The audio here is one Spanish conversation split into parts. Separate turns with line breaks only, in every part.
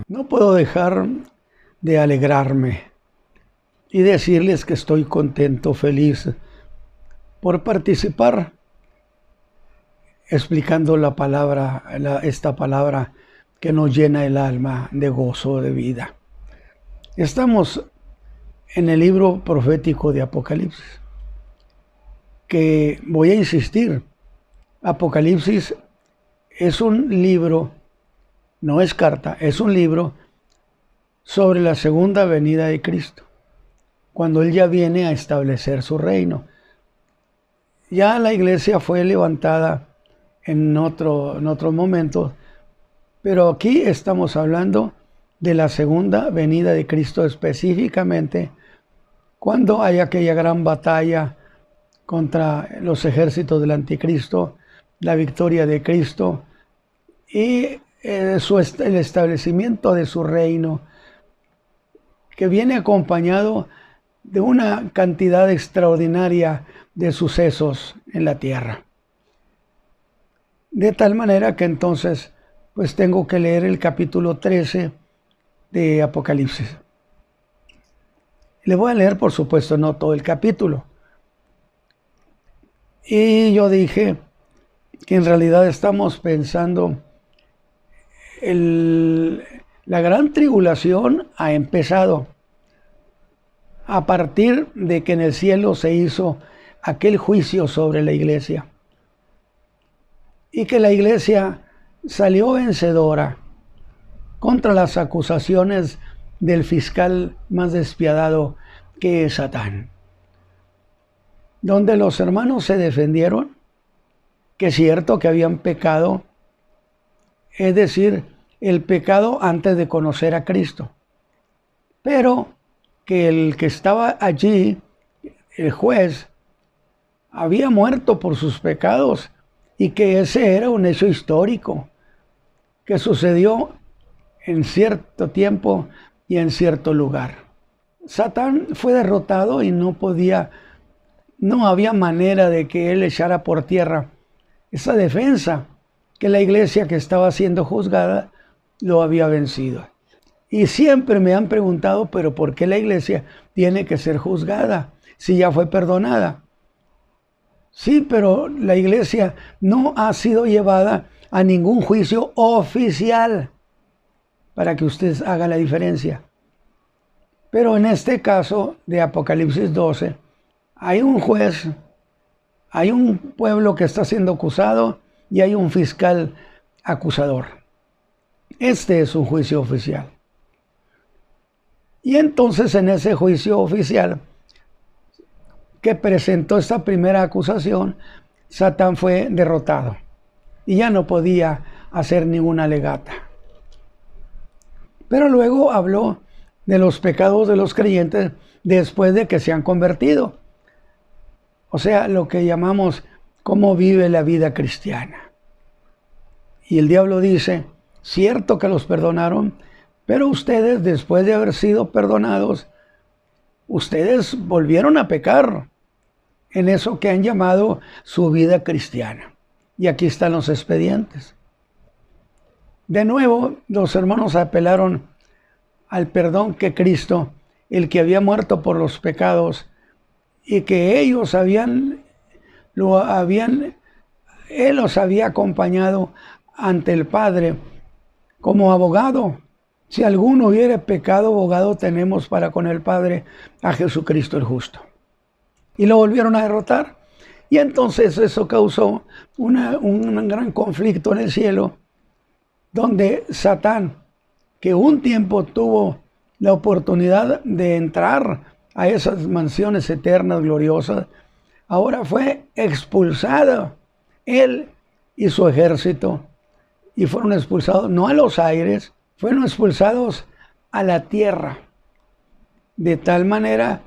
No puedo dejar de alegrarme y decirles que estoy contento, feliz por participar explicando la palabra, esta palabra que nos llena el alma de gozo, de vida. Estamos en el libro profético de Apocalipsis, que voy a insistir, Apocalipsis es un libro, no es carta, es un libro sobre la segunda venida de Cristo, cuando Él ya viene a establecer su reino. Ya la iglesia fue levantada en otro momento, pero aquí estamos hablando de la segunda venida de Cristo, específicamente cuando hay aquella gran batalla contra los ejércitos del anticristo, la victoria de Cristo y el establecimiento de su reino, que viene acompañado de una cantidad extraordinaria de sucesos en la tierra. De tal manera que entonces, pues tengo que leer el capítulo 13 de Apocalipsis. Le voy a leer, por supuesto, no todo el capítulo. Y yo dije que en realidad estamos pensando, la gran tribulación ha empezado a partir de que en el cielo se hizo aquel juicio sobre la iglesia y que la iglesia salió vencedora contra las acusaciones del fiscal más despiadado, que es Satán, donde los hermanos se defendieron que es cierto que habían pecado, es decir, el pecado antes de conocer a Cristo, pero que el que estaba allí, el juez, había muerto por sus pecados y que ese era un hecho histórico que sucedió en cierto tiempo y en cierto lugar. Satán fue derrotado y no había manera de que él echara por tierra esa defensa que la iglesia que estaba siendo juzgada lo había vencido. Y siempre me han preguntado, pero ¿por qué la iglesia tiene que ser juzgada si ya fue perdonada? Sí, pero la iglesia no ha sido llevada a ningún juicio oficial, para que usted haga la diferencia. Pero en este caso de Apocalipsis 12, hay un juez, hay un pueblo que está siendo acusado y hay un fiscal acusador. Este es un juicio oficial. Y entonces en ese juicio oficial que presentó esta primera acusación, Satán fue derrotado y ya no podía hacer ninguna alegata. Pero luego habló de los pecados de los creyentes después de que se han convertido. O sea, lo que llamamos cómo vive la vida cristiana. Y el diablo dice, cierto que los perdonaron, pero ustedes, después de haber sido perdonados, ustedes volvieron a pecar en eso que han llamado su vida cristiana. Y aquí están los expedientes. De nuevo, los hermanos apelaron al perdón que Cristo, el que había muerto por los pecados, y que ellos Él los había acompañado ante el Padre como abogado. Si alguno hubiere pecado, abogado tenemos para con el Padre, a Jesucristo el justo. Y lo volvieron a derrotar. Y entonces eso causó un gran conflicto en el cielo, donde Satán, que un tiempo tuvo la oportunidad de entrar a esas mansiones eternas, gloriosas, ahora fue expulsado, él y su ejército, y fueron expulsados no a los aires, fueron expulsados a la tierra. De tal manera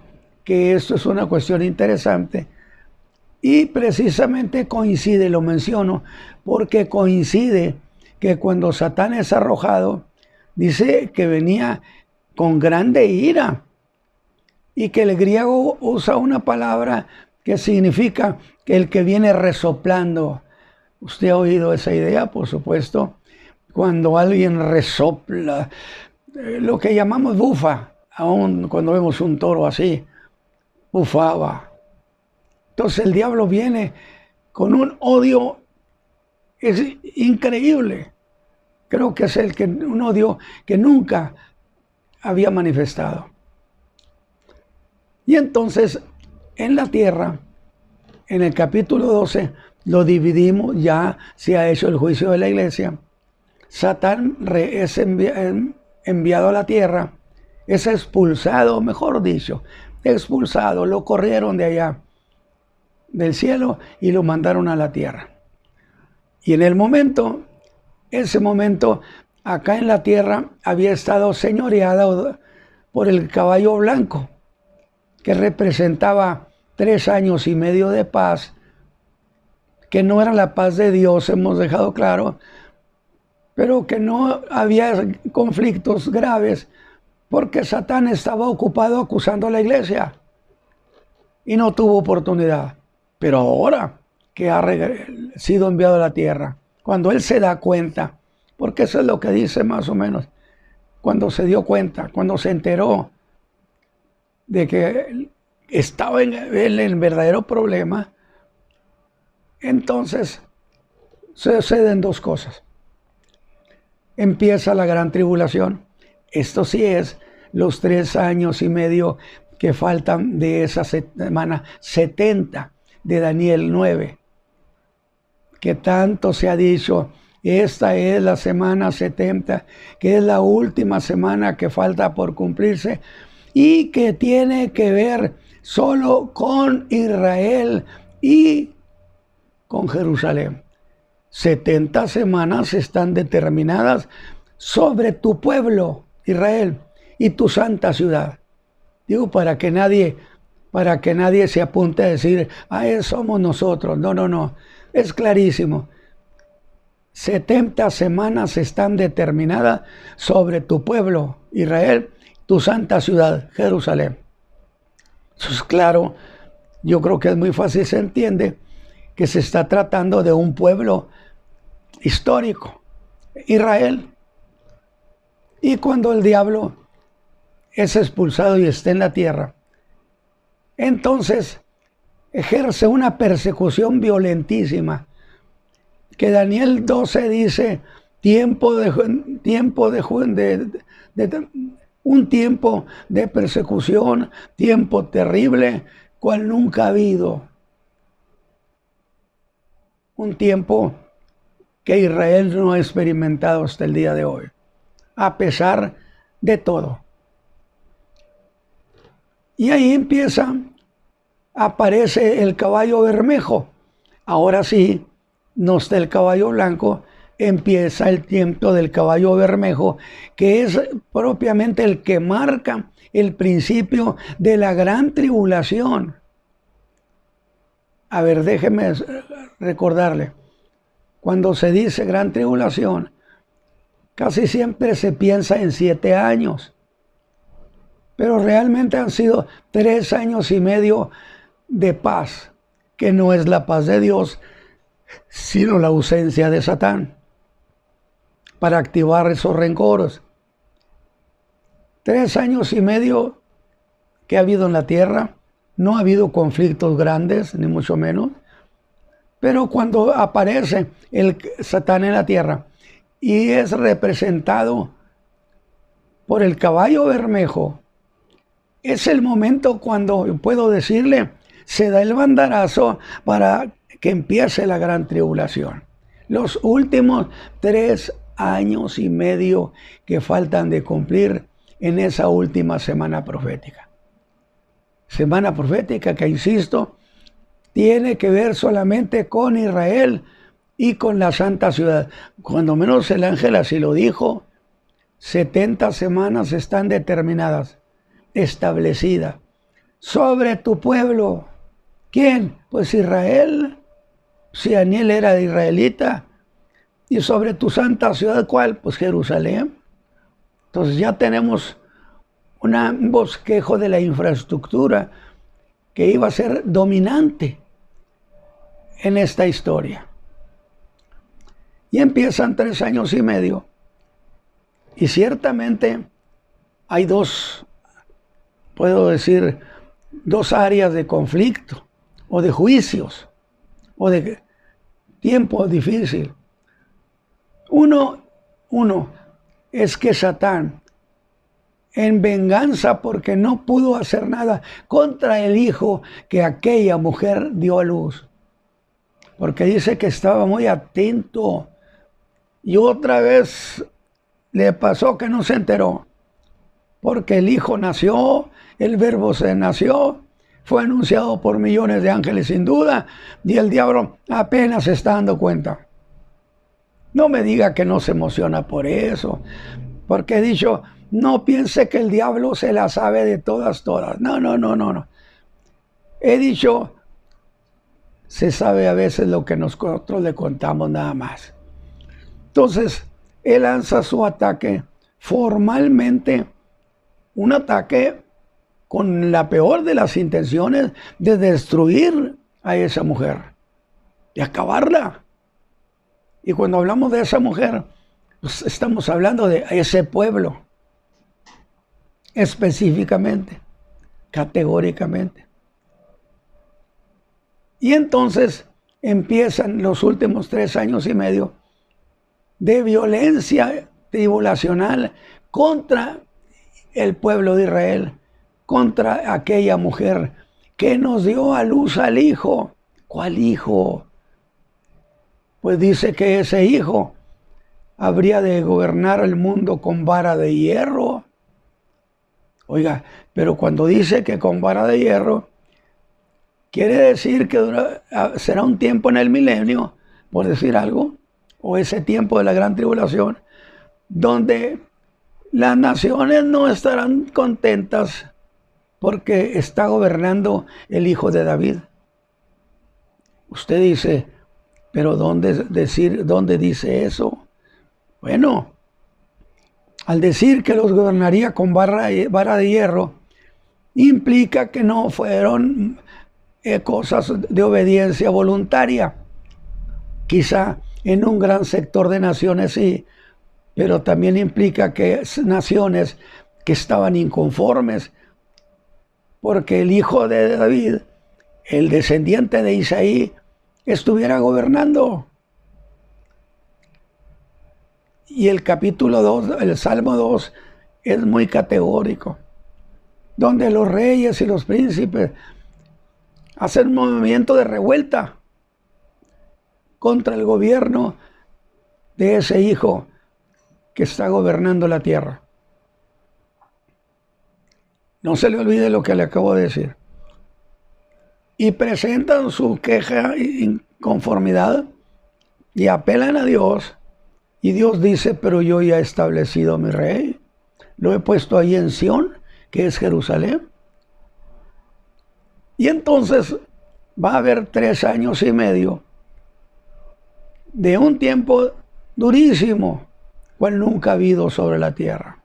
que esto es una cuestión interesante y precisamente coincide, lo menciono, porque coincide que cuando Satán es arrojado, dice que venía con grande ira y que el griego usa una palabra que significa que el que viene resoplando. Usted ha oído esa idea, por supuesto, cuando alguien resopla lo que llamamos bufa, aún cuando vemos un toro así, bufaba. Entonces el diablo viene con un odio, es increíble. Creo que es un odio que nunca había manifestado. Y entonces en la tierra, en el capítulo 12, lo dividimos, ya se ha hecho el juicio de la iglesia. Satán es enviado a la tierra, es expulsado, mejor dicho, expulsado, lo corrieron de allá, del cielo, y lo mandaron a la tierra. Y en ese momento, acá en la tierra había estado señoreada por el caballo blanco, que representaba 3 años y medio de paz, que no era la paz de Dios, hemos dejado claro, pero que no había conflictos graves, porque Satán estaba ocupado acusando a la iglesia y no tuvo oportunidad. Pero ahora que ha sido enviado a la tierra, cuando él se da cuenta, porque eso es lo que dice más o menos, cuando se dio cuenta, cuando se enteró de que estaba en el verdadero problema, entonces suceden 2 cosas. Empieza la gran tribulación. Esto sí es los 3 años y medio que faltan de esa semana 70 de Daniel 9, que tanto se ha dicho, esta es la semana 70, que es la última semana que falta por cumplirse y que tiene que ver solo con Israel y con Jerusalén. 70 semanas están determinadas sobre tu pueblo, Israel, y tu santa ciudad. Digo, para que nadie se apunte a decir, somos nosotros. No, no, no. Es clarísimo. 70 semanas están determinadas sobre tu pueblo, Israel, tu santa ciudad, Jerusalén. Eso es claro. Yo creo que es muy fácil, se entiende que se está tratando de un pueblo histórico, Israel. Y cuando el diablo es expulsado y está en la tierra, entonces ejerce una persecución violentísima, que Daniel 12 dice, un tiempo de persecución, tiempo terrible, cual nunca ha habido. Un tiempo que Israel no ha experimentado hasta el día de hoy, a pesar de todo. Y ahí aparece el caballo bermejo. Ahora sí, no está el caballo blanco, empieza el tiempo del caballo bermejo, que es propiamente el que marca el principio de la gran tribulación. A ver, déjeme recordarle. Cuando se dice gran tribulación, casi siempre se piensa en 7 años. Pero realmente han sido 3 años y medio de paz, que no es la paz de Dios, sino la ausencia de Satán, para activar esos rencores. 3 años y medio que ha habido en la tierra, no ha habido conflictos grandes, ni mucho menos, pero cuando aparece el Satán en la tierra y es representado por el caballo bermejo, es el momento cuando, puedo decirle, se da el banderazo para que empiece la gran tribulación. Los últimos 3 años y medio que faltan de cumplir en esa última semana profética. Semana profética que, insisto, tiene que ver solamente con Israel y con la santa ciudad. Cuando menos el ángel así lo dijo, 70 semanas están determinadas, establecidas, sobre tu pueblo. ¿Quién? Pues Israel, si Daniel era de israelita. Y sobre tu santa ciudad, ¿cuál? Pues Jerusalén. Entonces ya tenemos un bosquejo de la infraestructura que iba a ser dominante en esta historia. Y empiezan 3 años y medio. Y ciertamente hay dos, puedo decir, dos áreas de conflicto o de juicios o de tiempo difícil. Uno es que Satán, en venganza porque no pudo hacer nada contra el hijo que aquella mujer dio a luz, porque dice que estaba muy atento, y otra vez le pasó que no se enteró, porque el hijo nació, el verbo se nació, fue anunciado por millones de ángeles sin duda, y el diablo apenas se está dando cuenta. No me diga que no se emociona por eso, porque he dicho, no piense que el diablo se la sabe de todas. No. He dicho, se sabe a veces lo que nosotros le contamos nada más. Entonces, él lanza su ataque formalmente, un ataque con la peor de las intenciones de destruir a esa mujer, de acabarla. Y cuando hablamos de esa mujer, pues estamos hablando de ese pueblo, específicamente, categóricamente. Y entonces empiezan los últimos 3 años y medio de violencia tribulacional contra el pueblo de Israel, contra aquella mujer que nos dio a luz al hijo. ¿Cuál hijo? Pues dice que ese hijo habría de gobernar el mundo con vara de hierro. Oiga, pero cuando dice que con vara de hierro, quiere decir que será un tiempo en el milenio, por decir algo, o ese tiempo de la gran tribulación, donde las naciones no estarán contentas porque está gobernando el hijo de David. Usted dice, pero ¿dónde dice eso? Bueno, al decir que los gobernaría con vara de hierro, implica que no fueron cosas de obediencia voluntaria. Quizá en un gran sector de naciones sí, pero también implica que naciones que estaban inconformes porque el hijo de David, el descendiente de Isaí, estuviera gobernando. Y el capítulo 2, el Salmo 2, es muy categórico, donde los reyes y los príncipes hacen un movimiento de revuelta contra el gobierno de ese hijo que está gobernando la tierra. No se le olvide lo que le acabo de decir. Y presentan su queja e inconformidad y apelan a Dios. Y Dios dice, pero yo ya he establecido a mi rey. Lo he puesto ahí en Sión, que es Jerusalén. Y entonces va a haber 3 años y medio de un tiempo durísimo, cual nunca ha habido sobre la tierra.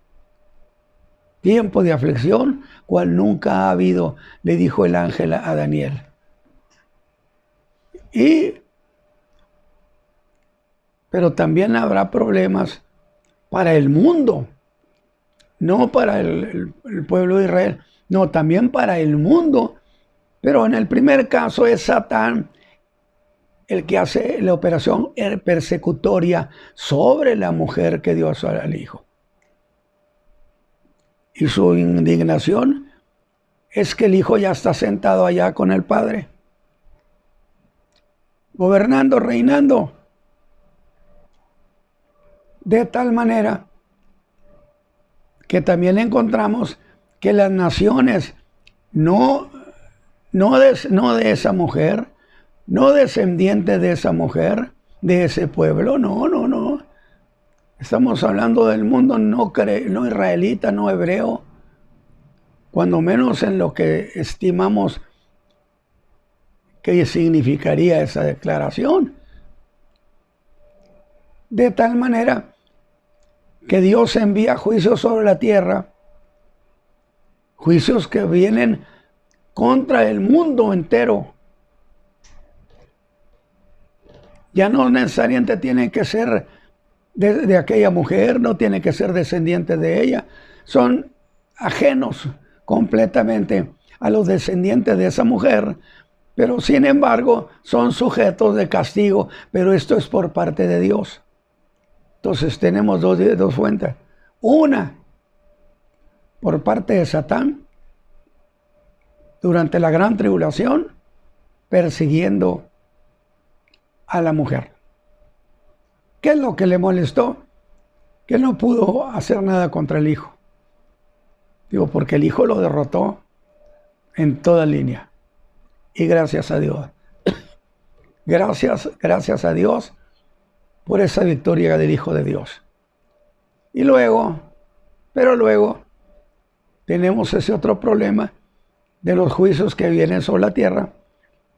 Tiempo de aflicción, cual nunca ha habido, le dijo el ángel a Daniel. Pero también habrá problemas para el mundo, no para el pueblo de Israel, no, también para el mundo. Pero en el primer caso es Satán el que hace la operación persecutoria sobre la mujer que dio al hijo. Y su indignación es que el hijo ya está sentado allá con el padre, gobernando, reinando, de tal manera que también encontramos que las naciones no de esa mujer, no descendientes de esa mujer, de ese pueblo, no. Estamos hablando del mundo no israelita, no hebreo, cuando menos en lo que estimamos que significaría esa declaración. De tal manera que Dios envía juicios sobre la tierra, juicios que vienen contra el mundo entero. Ya no necesariamente tienen que ser de aquella mujer, no tiene que ser descendiente de ella. Son ajenos completamente a los descendientes de esa mujer, pero sin embargo son sujetos de castigo, pero esto es por parte de Dios. Entonces tenemos dos fuentes. Una, por parte de Satán, durante la gran tribulación, persiguiendo a la mujer. ¿Qué es lo que le molestó? Que no pudo hacer nada contra el hijo. Digo, porque el hijo lo derrotó en toda línea. Y gracias a Dios. Gracias a Dios por esa victoria del Hijo de Dios. Y luego, tenemos ese otro problema de los juicios que vienen sobre la tierra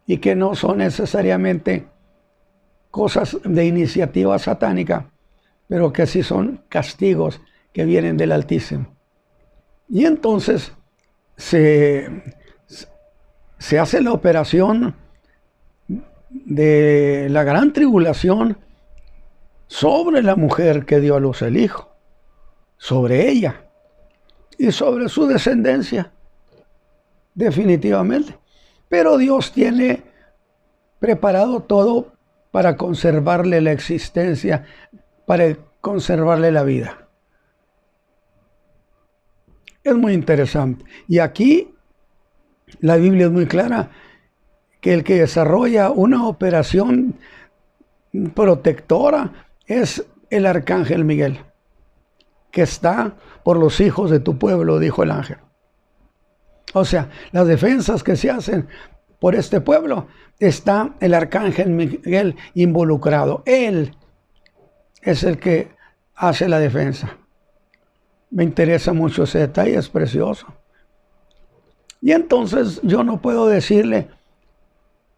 y que no son necesariamente cosas de iniciativa satánica, pero que sí son castigos que vienen del Altísimo. Y entonces se hace la operación de la gran tribulación sobre la mujer que dio a luz el hijo, sobre ella y sobre su descendencia, definitivamente. Pero Dios tiene preparado todo para conservarle la existencia, para conservarle la vida. Es muy interesante. Y aquí la Biblia es muy clara que el que desarrolla una operación protectora es el arcángel Miguel, que está por los hijos de tu pueblo, dijo el ángel. O sea, las defensas que se hacen por este pueblo, está el arcángel Miguel involucrado. Él es el que hace la defensa. Me interesa mucho ese detalle, es precioso. Y entonces yo no puedo decirle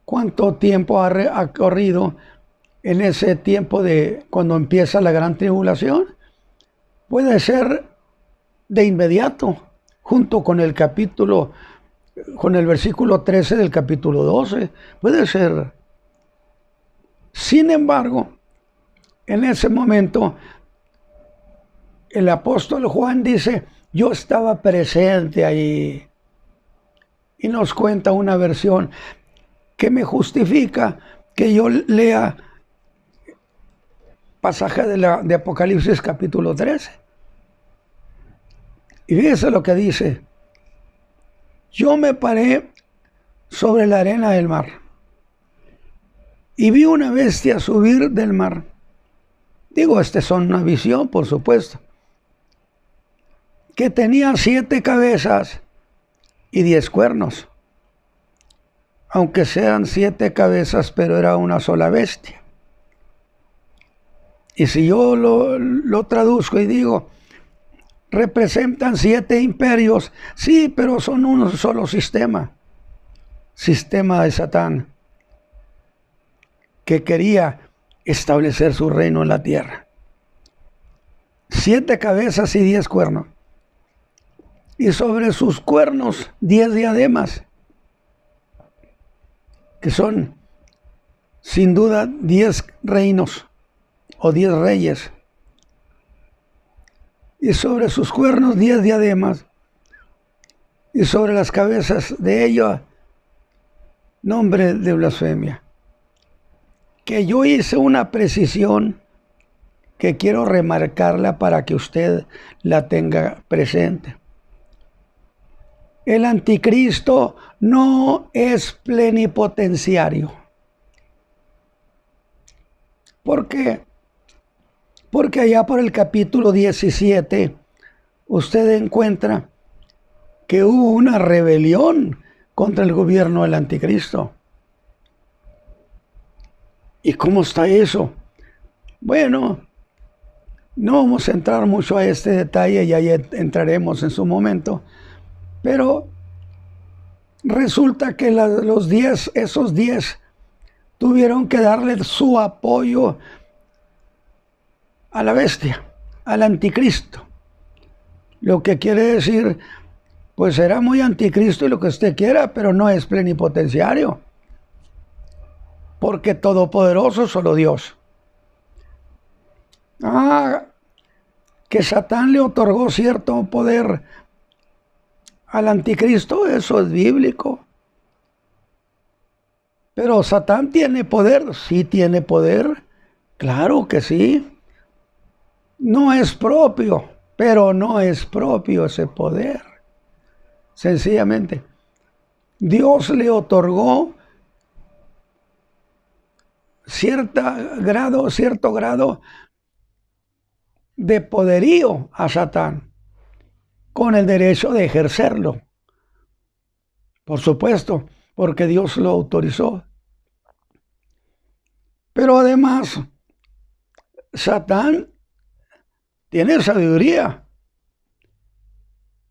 cuánto tiempo ha corrido en ese tiempo de cuando empieza la gran tribulación. Puede ser de inmediato, junto con el versículo 13 del capítulo 12. Puede ser. Sin embargo, en ese momento, el apóstol Juan dice, yo estaba presente ahí. Y nos cuenta una versión que me justifica que yo lea pasaje de Apocalipsis capítulo 13. Y fíjese lo que dice. Yo me paré sobre la arena del mar y vi una bestia subir del mar. Digo, son una visión, por supuesto, que tenía 7 cabezas y 10 cuernos. Aunque sean 7 cabezas, pero era una sola bestia. Y si yo lo traduzco y digo, representan 7 imperios, sí, pero son un solo sistema de Satán, que quería establecer su reino en la tierra. 7 cabezas y 10 cuernos. Y sobre sus cuernos 10 diademas, que son sin duda 10 reinos o 10 reyes. Y sobre sus cuernos 10 diademas, y sobre las cabezas de ellos nombre de blasfemia. Que yo hice una precisión que quiero remarcarla para que usted la tenga presente. El anticristo no es plenipotenciario. ¿Por qué? Porque allá por el capítulo 17 usted encuentra que hubo una rebelión contra el gobierno del anticristo. ¿Y cómo está eso? Bueno, no vamos a entrar mucho a este detalle, y ahí entraremos en su momento. Pero resulta que esos 10 tuvieron que darle su apoyo a la bestia, al anticristo. Lo que quiere decir, pues será muy anticristo y lo que usted quiera, pero no es plenipotenciario. Porque todopoderoso solo Dios. Que Satán le otorgó cierto poder al anticristo, eso es bíblico. Pero Satán tiene poder, sí tiene poder, claro que sí. No es propio, pero no es propio ese poder. Sencillamente, Dios le otorgó cierto grado de poderío a Satán, con el derecho de ejercerlo. Por supuesto, porque Dios lo autorizó. Pero además, Satán tiene sabiduría,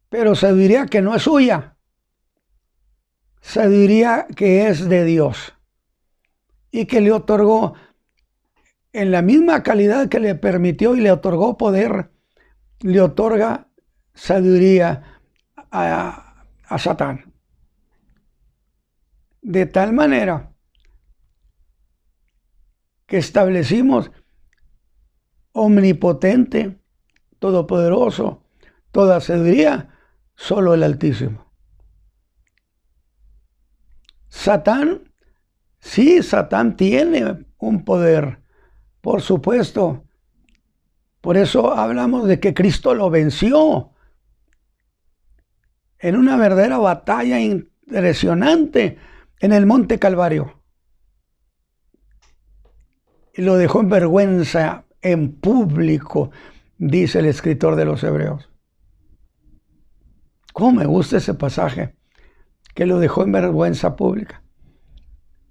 pero sabiduría que no es suya, sabiduría que es de Dios y que le otorgó en la misma calidad que le permitió y le otorgó poder, le otorga sabiduría a Satán. De tal manera que establecimos omnipotente, todopoderoso, toda sabiduría, solo el Altísimo. Satán, sí, Satán tiene un poder, por supuesto. Por eso hablamos de que Cristo lo venció en una verdadera batalla impresionante en el Monte Calvario. Y lo dejó en vergüenza en público, dice el escritor de los Hebreos. ¿Cómo me gusta ese pasaje? Que lo dejó en vergüenza pública.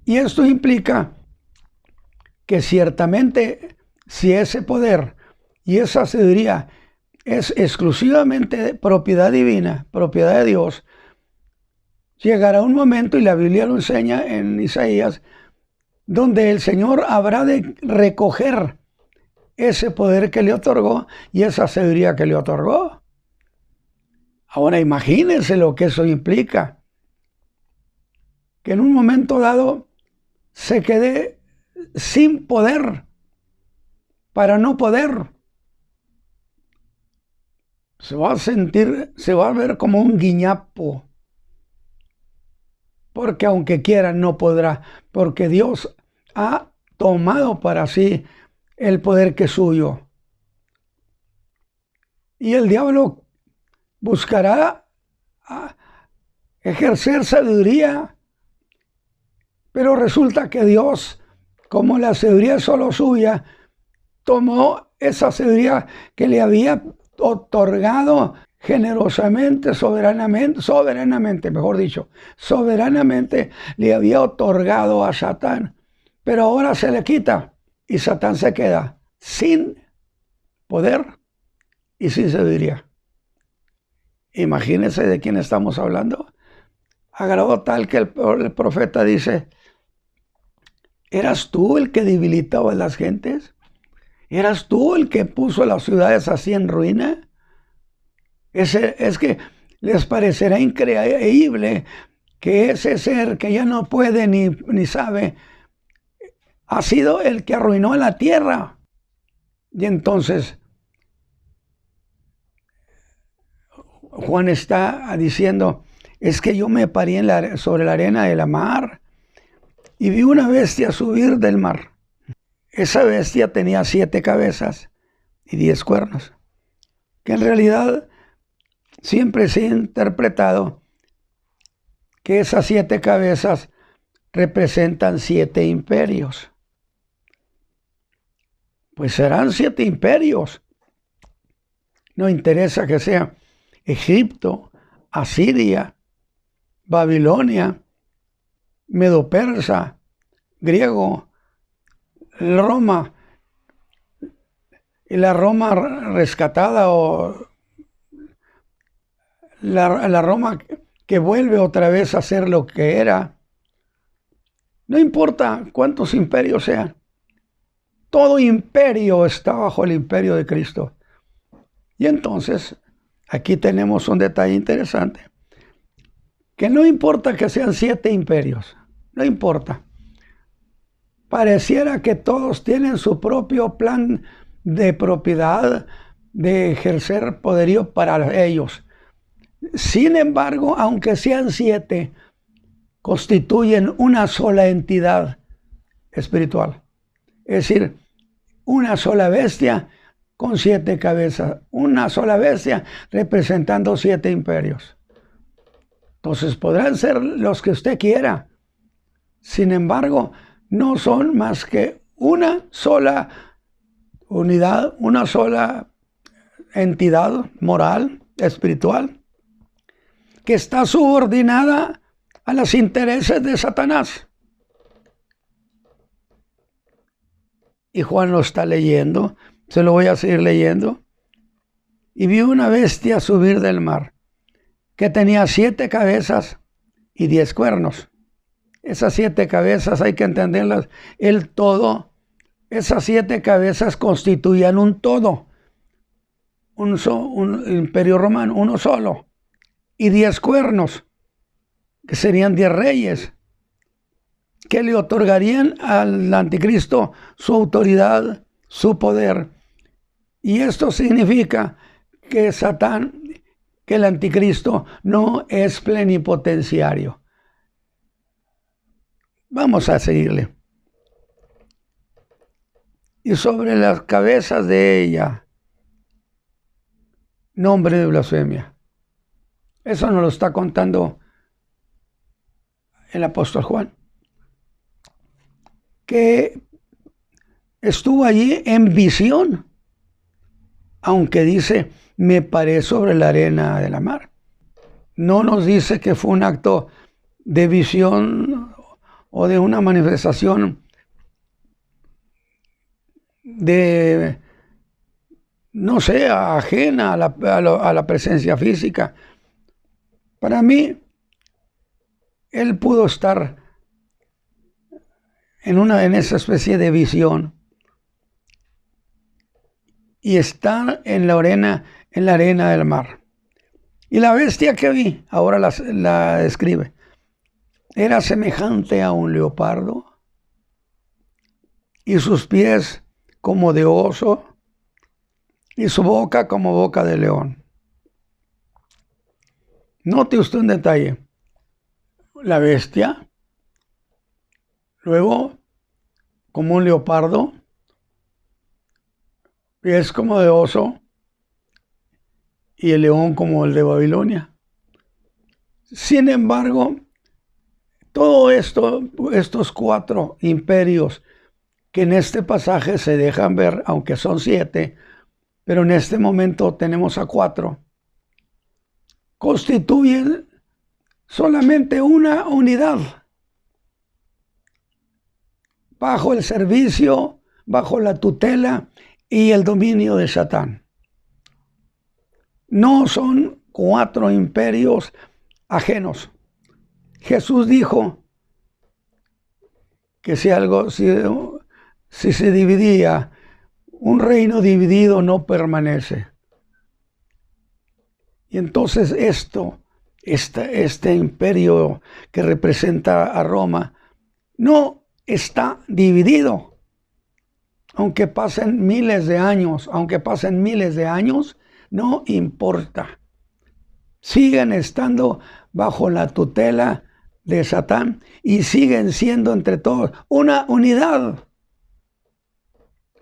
Y esto implica que ciertamente, si ese poder y esa sabiduría es exclusivamente de propiedad divina, propiedad de Dios, llegará un momento, y la Biblia lo enseña en Isaías, donde el Señor habrá de recoger ese poder que le otorgó y esa sabiduría que le otorgó. Ahora imagínense lo que eso implica. Que en un momento dado se quede sin poder, para no poder. Se va a sentir, se va a ver como un guiñapo. Porque aunque quiera no podrá, porque Dios ha tomado para sí el poder que es suyo. Y el diablo buscará ejercer sabiduría, pero resulta que Dios, como la sabiduría es solo suya, tomó esa sabiduría que le había otorgado generosamente, soberanamente, mejor dicho, soberanamente le había otorgado a Satán, pero ahora se le quita y Satán se queda sin poder y sin sabiduría. Imagínense de quién estamos hablando. A grado tal que el profeta dice: ¿eras tú el que debilitaba a las gentes? ¿Eras tú el que puso las ciudades así en ruina? Es que les parecerá increíble que ese ser que ya no puede ni sabe, ha sido el que arruinó la tierra. Y entonces Juan está diciendo: es que yo me paré sobre la arena de la mar y vi una bestia subir del mar. Esa bestia tenía 7 cabezas y 10 cuernos, que en realidad siempre se ha interpretado que esas 7 cabezas representan 7 imperios. Pues serán 7 imperios. No interesa que sea Egipto, Asiria, Babilonia, Medo-Persa, griego, Roma, y la Roma rescatada, o la Roma que vuelve otra vez a ser lo que era. No importa cuántos imperios sean, todo imperio está bajo el imperio de Cristo. Y entonces, aquí tenemos un detalle interesante, que no importa que sean 7 imperios, no importa. Pareciera que todos tienen su propio plan de propiedad, de ejercer poderío para ellos. Sin embargo, aunque sean 7, constituyen una sola entidad espiritual. Es decir, una sola bestia con 7 cabezas. Una sola bestia representando 7 imperios. Entonces podrán ser los que usted quiera. Sin embargo, no son más que una sola unidad, una sola entidad moral, espiritual, que está subordinada a los intereses de Satanás. Y Juan lo está leyendo, se lo voy a seguir leyendo. Y vio una bestia subir del mar, que tenía 7 cabezas y 10 cuernos. Esas 7 cabezas hay que entenderlas, el todo. Esas 7 cabezas constituían un todo, un imperio romano, uno solo. Y 10 cuernos, que serían 10 reyes, que le otorgarían al anticristo su autoridad, su poder. Y esto significa que Satán, que el anticristo no es plenipotenciario. Vamos a seguirle. Y sobre las cabezas de ella, nombre de blasfemia. Eso nos lo está contando el apóstol Juan, que estuvo allí en visión, aunque dice, me paré sobre la arena de la mar. No nos dice que fue un acto de visión o de una manifestación de, no sé, ajena a la presencia física. Para mí, él pudo estar en esa especie de visión y estar en la arena del mar. Y la bestia que vi, ahora la describe, era semejante a un leopardo y sus pies como de oso y su boca como boca de león. Note usted un detalle. La bestia, luego como un leopardo, pies como de oso y el león como el de Babilonia. Sin embargo, todo esto, estos 4 imperios que en este pasaje se dejan ver, aunque son 7, pero en este momento tenemos a 4, constituyen solamente una unidad bajo el servicio, bajo la tutela y el dominio de Satán. No son 4 imperios ajenos. Jesús dijo que si se dividía, un reino dividido no permanece. Y entonces este imperio que representa a Roma no está dividido. Aunque pasen miles de años, no importa. Siguen estando bajo la tutela de Satán y siguen siendo entre todos una unidad.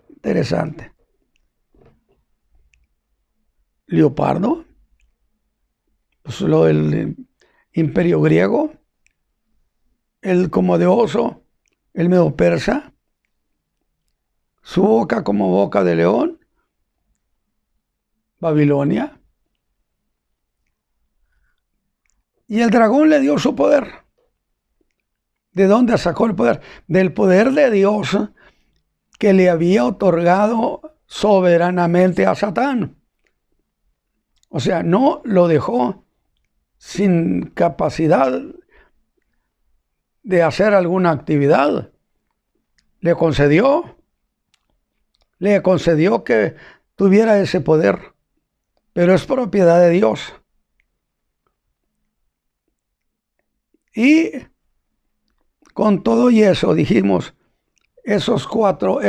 Interesante. Leopardo, pues lo del imperio griego, el como de oso, el medo persa, su boca como boca de león, Babilonia. Y el dragón le dio su poder. ¿De dónde sacó el poder? Del poder de Dios que le había otorgado soberanamente a Satán. O sea, no lo dejó sin capacidad de hacer alguna actividad. Le concedió que tuviera ese poder, pero es propiedad de Dios. Y con todo y eso dijimos, esos cuatro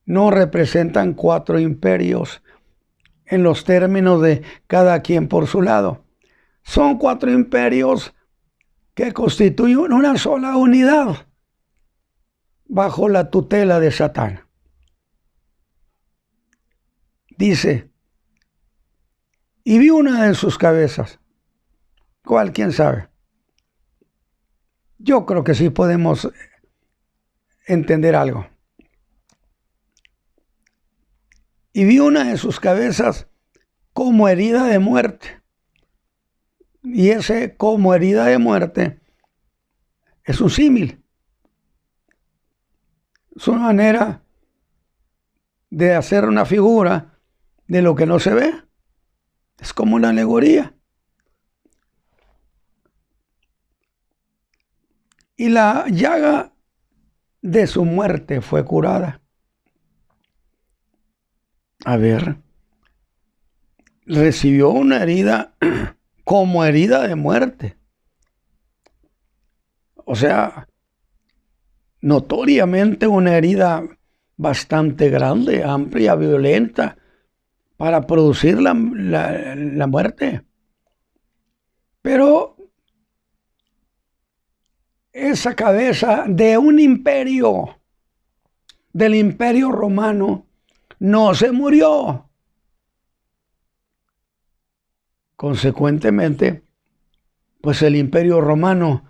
no representan 4 imperios en los términos de cada quien por su lado. Son 4 imperios que constituyen una sola unidad bajo la tutela de Satán. Dice, y vi una de sus cabezas. ¿Cuál? ¿Quién sabe? Yo creo que sí podemos entender algo. Y vi una de sus cabezas como herida de muerte. Y ese como herida de muerte es un símil. Es una manera de hacer una figura de lo que no se ve. Es como una alegoría. Y la llaga de su muerte fue curada. A ver, recibió una herida como herida de muerte. O sea, notoriamente una herida bastante grande, amplia, violenta, para producir la muerte. Pero esa cabeza de un imperio, del imperio romano, no se murió. Consecuentemente, pues el imperio romano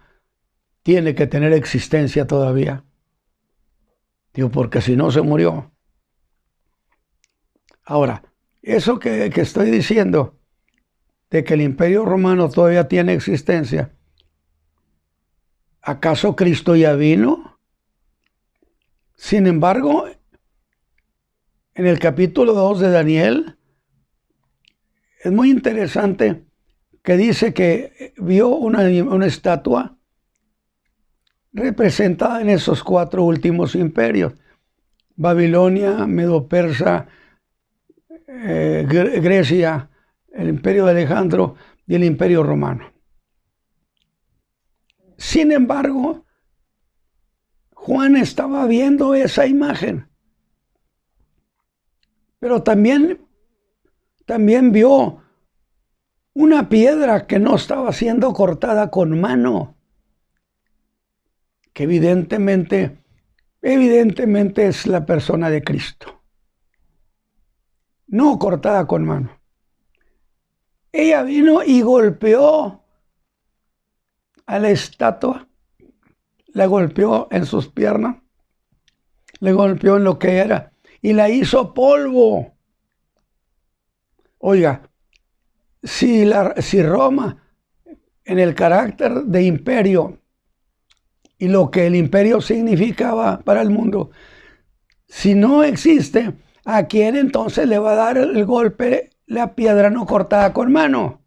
tiene que tener existencia todavía. Digo, porque si no se murió. Ahora, eso que estoy diciendo, de que el imperio romano todavía tiene existencia, ¿acaso Cristo ya vino? Sin embargo, en el capítulo 2 de Daniel, es muy interesante que dice que vio una estatua representada en esos 4 últimos imperios: Babilonia, Medo-Persa, Grecia, el imperio de Alejandro y el imperio romano. Sin embargo, Juan estaba viendo esa imagen, pero también vio una piedra que no estaba siendo cortada con mano, que evidentemente es la persona de Cristo, no cortada con mano. Ella vino y golpeó a la estatua, la golpeó en sus piernas, le golpeó en lo que era y la hizo polvo. Oiga, si Roma, en el carácter de imperio y lo que el imperio significaba para el mundo, si no existe, ¿a quién entonces le va a dar el golpe la piedra no cortada con mano?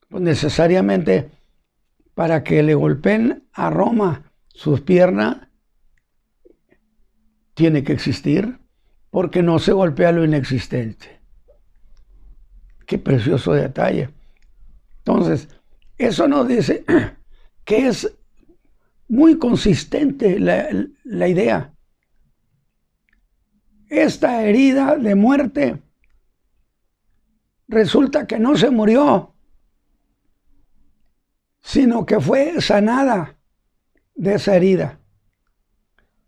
Pues necesariamente para que le golpeen a Roma sus piernas tiene que existir, porque no se golpea lo inexistente. Qué precioso detalle. Entonces, eso nos dice que es muy consistente la idea. Esta herida de muerte resulta que no se murió, sino que fue sanada de esa herida.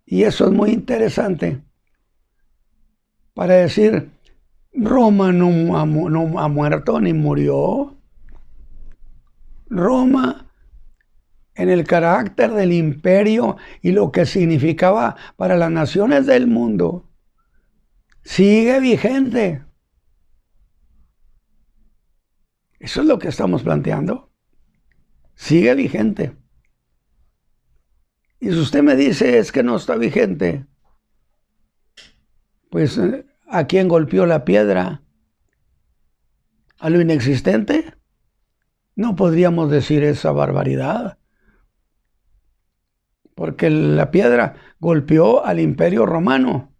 Y eso es muy interesante para decir, Roma no ha muerto ni murió. Roma, en el carácter del imperio y lo que significaba para las naciones del mundo, sigue vigente. Eso es lo que estamos planteando. Sigue vigente. Y si usted me dice es que no está vigente, pues ¿a quién golpeó la piedra? ¿A lo inexistente? No podríamos decir esa barbaridad, porque la piedra golpeó al imperio romano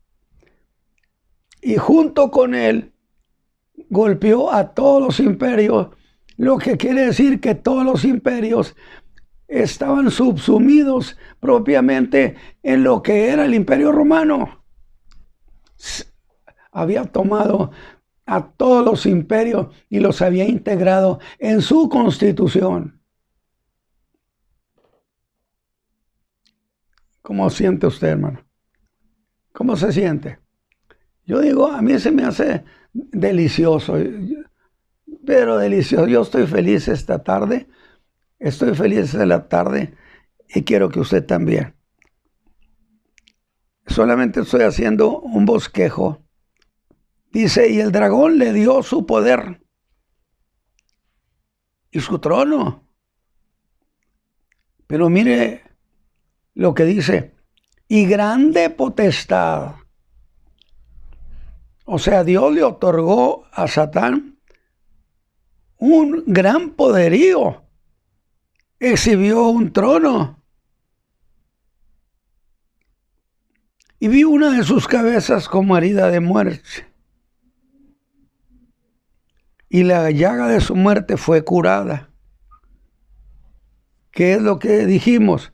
y junto con él golpeó a todos los imperios, lo que quiere decir que todos los imperios estaban subsumidos propiamente en lo que era el imperio romano. Había tomado a todos los imperios y los había integrado en su constitución. ¿Cómo siente usted, hermano? ¿Cómo se siente? Yo digo, a mí se me hace delicioso, pero delicioso. Yo estoy feliz esta tarde, estoy feliz de la tarde y quiero que usted también. Solamente estoy haciendo un bosquejo. Dice, y el dragón le dio su poder y su trono. Pero mire lo que dice, y grande potestad. O sea, Dios le otorgó a Satán un gran poderío. Exhibió un trono. Y vi una de sus cabezas como herida de muerte. Y la llaga de su muerte fue curada. ¿Qué es lo que dijimos?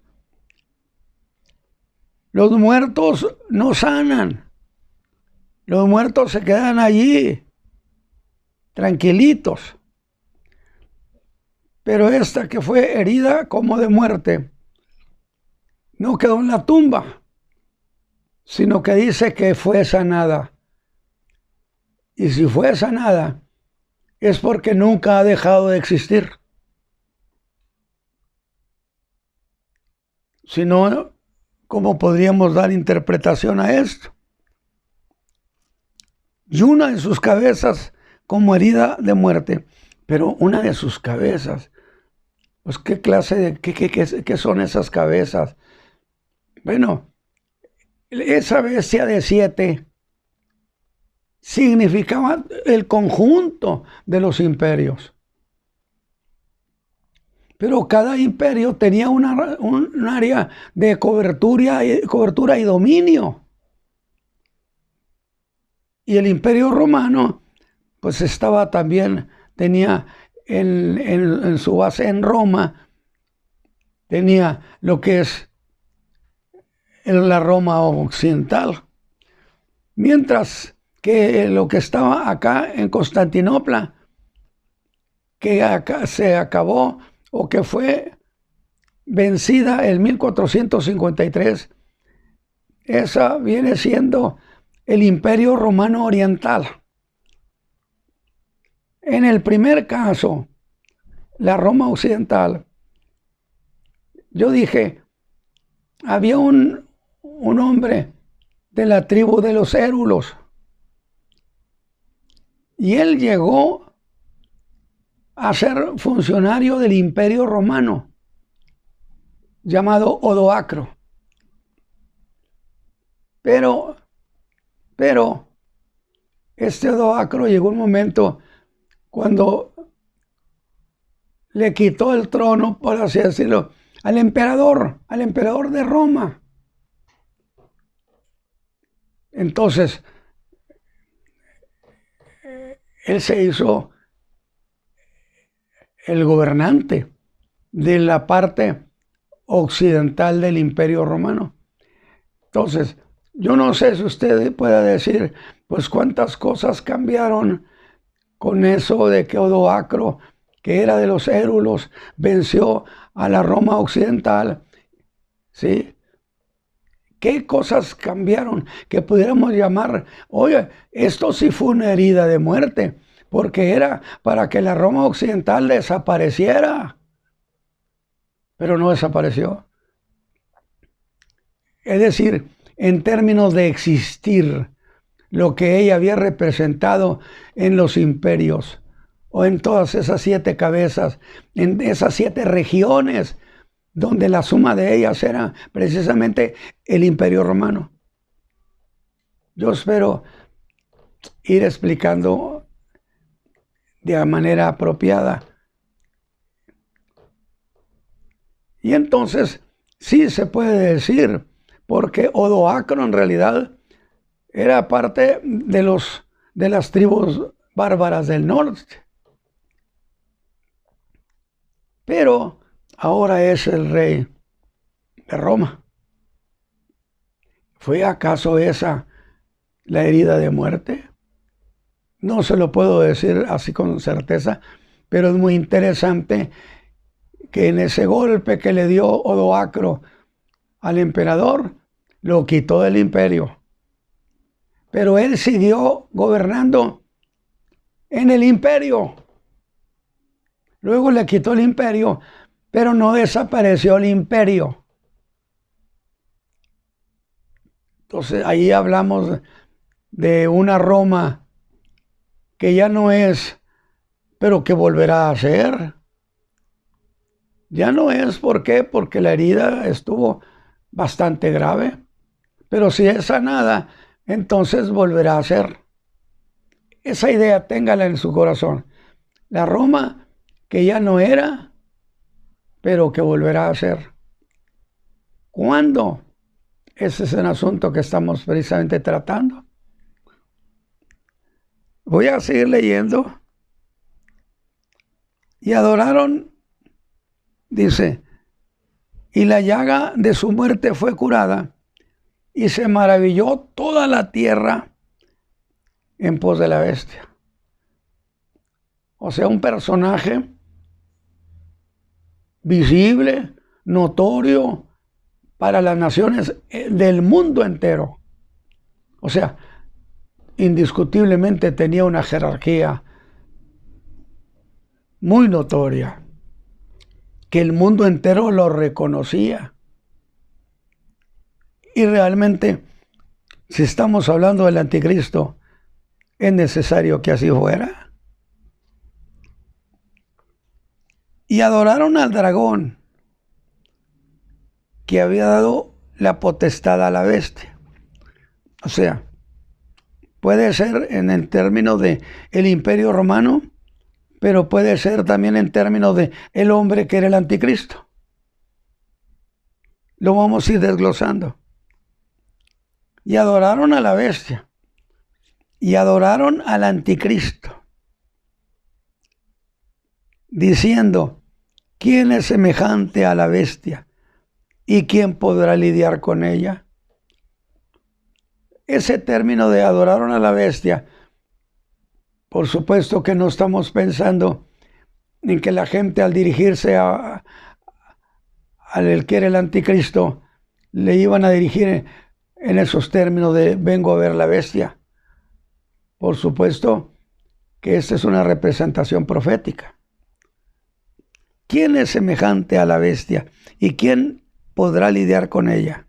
Los muertos no sanan. Los muertos se quedan allí, tranquilitos. Pero esta que fue herida como de muerte, no quedó en la tumba, sino que dice que fue sanada. Y si fue sanada, es porque nunca ha dejado de existir. Si no, ¿cómo podríamos dar interpretación a esto? Y una de sus cabezas como herida de muerte, pero una de sus cabezas, pues ¿qué clase de, qué son esas cabezas? Bueno, esa bestia de 7 significaba el conjunto de los imperios. Pero cada imperio tenía un área de cobertura y dominio. Y el imperio romano, pues estaba también, tenía en su base en Roma, tenía lo que es la Roma occidental. Mientras que lo que estaba acá en Constantinopla, que acá se acabó o que fue vencida en 1453, esa viene siendo el Imperio Romano Oriental. En el primer caso, la Roma Occidental, yo dije, había un hombre de la tribu de los Érulos y él llegó a ser funcionario del Imperio Romano, llamado Odoacro. Pero este Odoacro llegó un momento cuando le quitó el trono, por así decirlo, al emperador de Roma. Entonces, él se hizo el gobernante de la parte occidental del Imperio Romano. Entonces, yo no sé si usted pueda decir, pues cuántas cosas cambiaron con eso de que Odoacro, que era de los Érulos, venció a la Roma occidental, ¿sí? ¿Qué cosas cambiaron que pudiéramos llamar, oye, esto sí fue una herida de muerte, porque era para que la Roma occidental desapareciera, pero no desapareció? Es decir, en términos de existir, lo que ella había representado en los imperios, o en todas esas 7 cabezas, en esas 7 regiones, donde la suma de ellas era precisamente el Imperio Romano. Yo espero ir explicando de manera apropiada. Y entonces, sí se puede decir, porque Odoacro en realidad era parte de las tribus bárbaras del norte. Pero ahora es el rey de Roma. ¿Fue acaso esa la herida de muerte? No se lo puedo decir así con certeza, pero es muy interesante que en ese golpe que le dio Odoacro al emperador, lo quitó del imperio. Pero él siguió gobernando en el imperio. Luego le quitó el imperio, pero no desapareció el imperio. Entonces ahí hablamos de una Roma que ya no es, pero que volverá a ser. Ya no es, ¿por qué? Porque la herida estuvo bastante grave. Pero si es sanada, entonces volverá a ser. Esa idea téngala en su corazón. La Roma que ya no era, pero que volverá a ser. ¿Cuándo? Ese es el asunto que estamos precisamente tratando. Voy a seguir leyendo. Y adoraron, dice, y la llaga de su muerte fue curada, y se maravilló toda la tierra en pos de la bestia. O sea, un personaje visible, notorio para las naciones del mundo entero. O sea, indiscutiblemente tenía una jerarquía muy notoria, que el mundo entero lo reconocía. Y realmente, si estamos hablando del anticristo, es necesario que así fuera. Y adoraron al dragón, que había dado la potestad a la bestia. O sea, puede ser en el término de el imperio romano, pero puede ser también en términos de el hombre que era el anticristo. Lo vamos a ir desglosando. Y adoraron a la bestia. Y adoraron al anticristo, diciendo, ¿quién es semejante a la bestia? ¿Y quién podrá lidiar con ella? Ese término de adoraron a la bestia, por supuesto que no estamos pensando en que la gente al dirigirse al que era el anticristo, le iban a dirigir en esos términos de vengo a ver la bestia. Por supuesto que esta es una representación profética. ¿Quién es semejante a la bestia? ¿Y quién podrá lidiar con ella?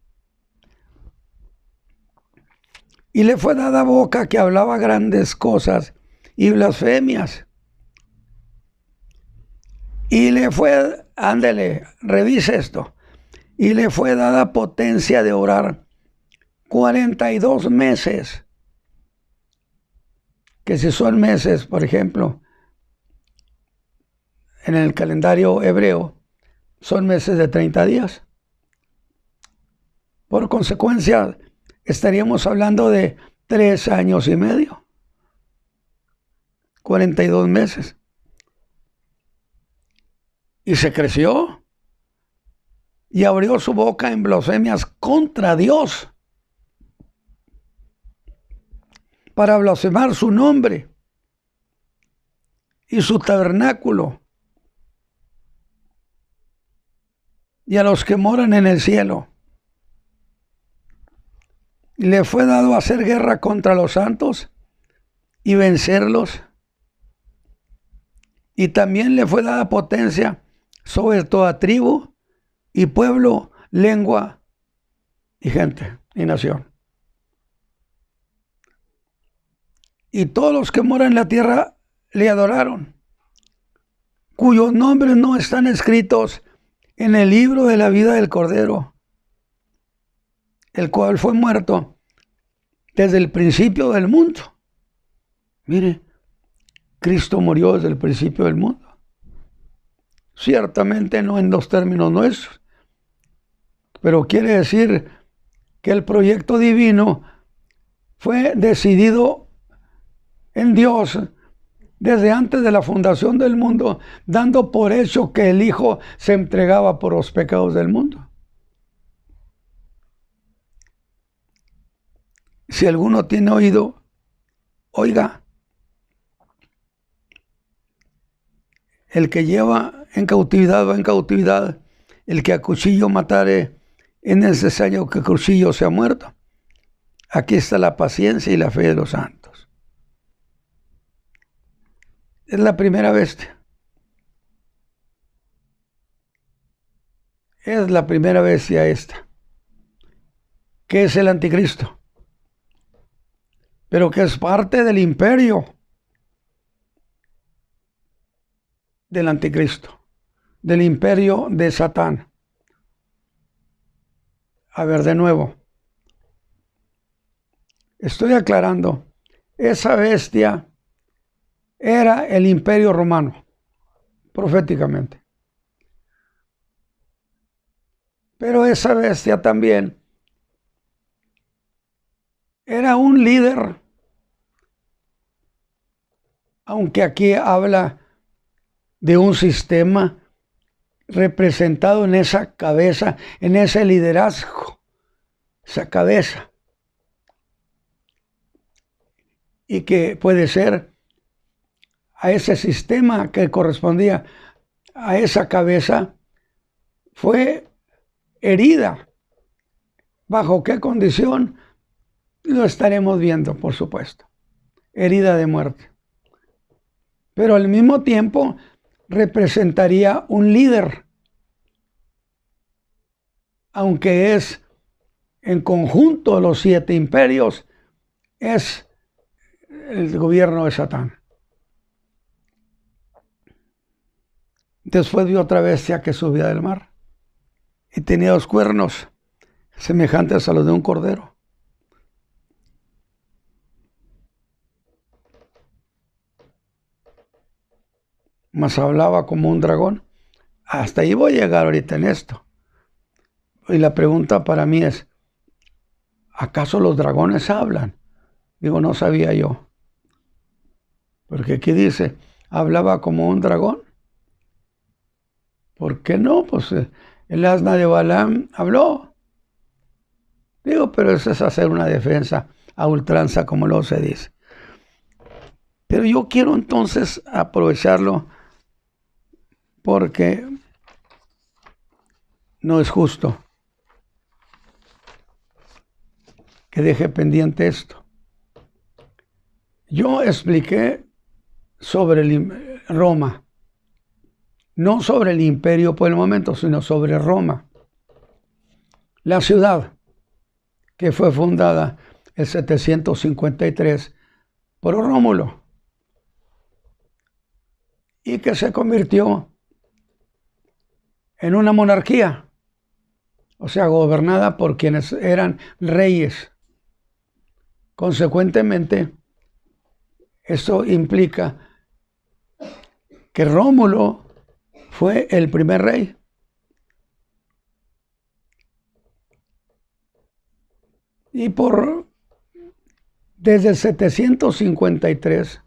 Y le fue dada boca que hablaba grandes cosas y blasfemias. Y le fue, ándele, revise esto. Y le fue dada potencia de orar 42 meses. Que si son meses, por ejemplo, en el calendario hebreo, son meses de 30 días. Por consecuencia, estaríamos hablando de 3 años y medio. 42 meses. Y se creció. Y abrió su boca en blasfemias contra Dios, para blasfemar su nombre y su tabernáculo y a los que moran en el cielo. Le fue dado hacer guerra contra los santos y vencerlos. Y también le fue dada potencia sobre toda tribu y pueblo, lengua y gente y nación. Y todos los que moran en la tierra le adoraron, cuyos nombres no están escritos en el libro de la vida del Cordero, el cual fue muerto desde el principio del mundo. Mire, Cristo murió desde el principio del mundo. Ciertamente no en los términos nuestros, pero quiere decir que el proyecto divino fue decidido en Dios desde antes de la fundación del mundo, dando por hecho que el Hijo se entregaba por los pecados del mundo. Si alguno tiene oído, oiga el que lleva en cautividad va en cautividad, el que a cuchillo matare, es necesario que cuchillo sea muerto. Aquí está la paciencia y la fe de los santos. Es la primera bestia. Es la primera bestia esta, que es el anticristo, pero que es parte del imperio del anticristo, del imperio de Satán. A ver, de nuevo, estoy aclarando, esa bestia era el imperio romano, proféticamente. Pero esa bestia también era un líder, aunque aquí habla de un sistema representado en esa cabeza, en ese liderazgo, esa cabeza. Y que puede ser a ese sistema que correspondía a esa cabeza, fue herida. ¿Bajo qué condición? Lo estaremos viendo, por supuesto. Herida de muerte. Pero al mismo tiempo representaría un líder, aunque es en conjunto los 7 imperios, es el gobierno de Satán. Después vi otra bestia que subía del mar y tenía 2 cuernos semejantes a los de un cordero. Mas hablaba como un dragón. Hasta ahí voy a llegar ahorita en esto. Y la pregunta para mí es, ¿acaso los dragones hablan? Digo, no sabía yo. Porque aquí dice, hablaba como un dragón. ¿Por qué no? Pues el asna de Balaam habló. Digo, pero eso es hacer una defensa a ultranza, como luego se dice. Pero yo quiero entonces aprovecharlo porque no es justo que deje pendiente esto. Yo expliqué sobre Roma, no sobre el imperio por el momento, sino sobre Roma, la ciudad que fue fundada en 753 por Rómulo y que se convirtió en una monarquía, o sea, gobernada por quienes eran reyes. Consecuentemente, eso implica que Rómulo fue el primer rey. Y desde el 753,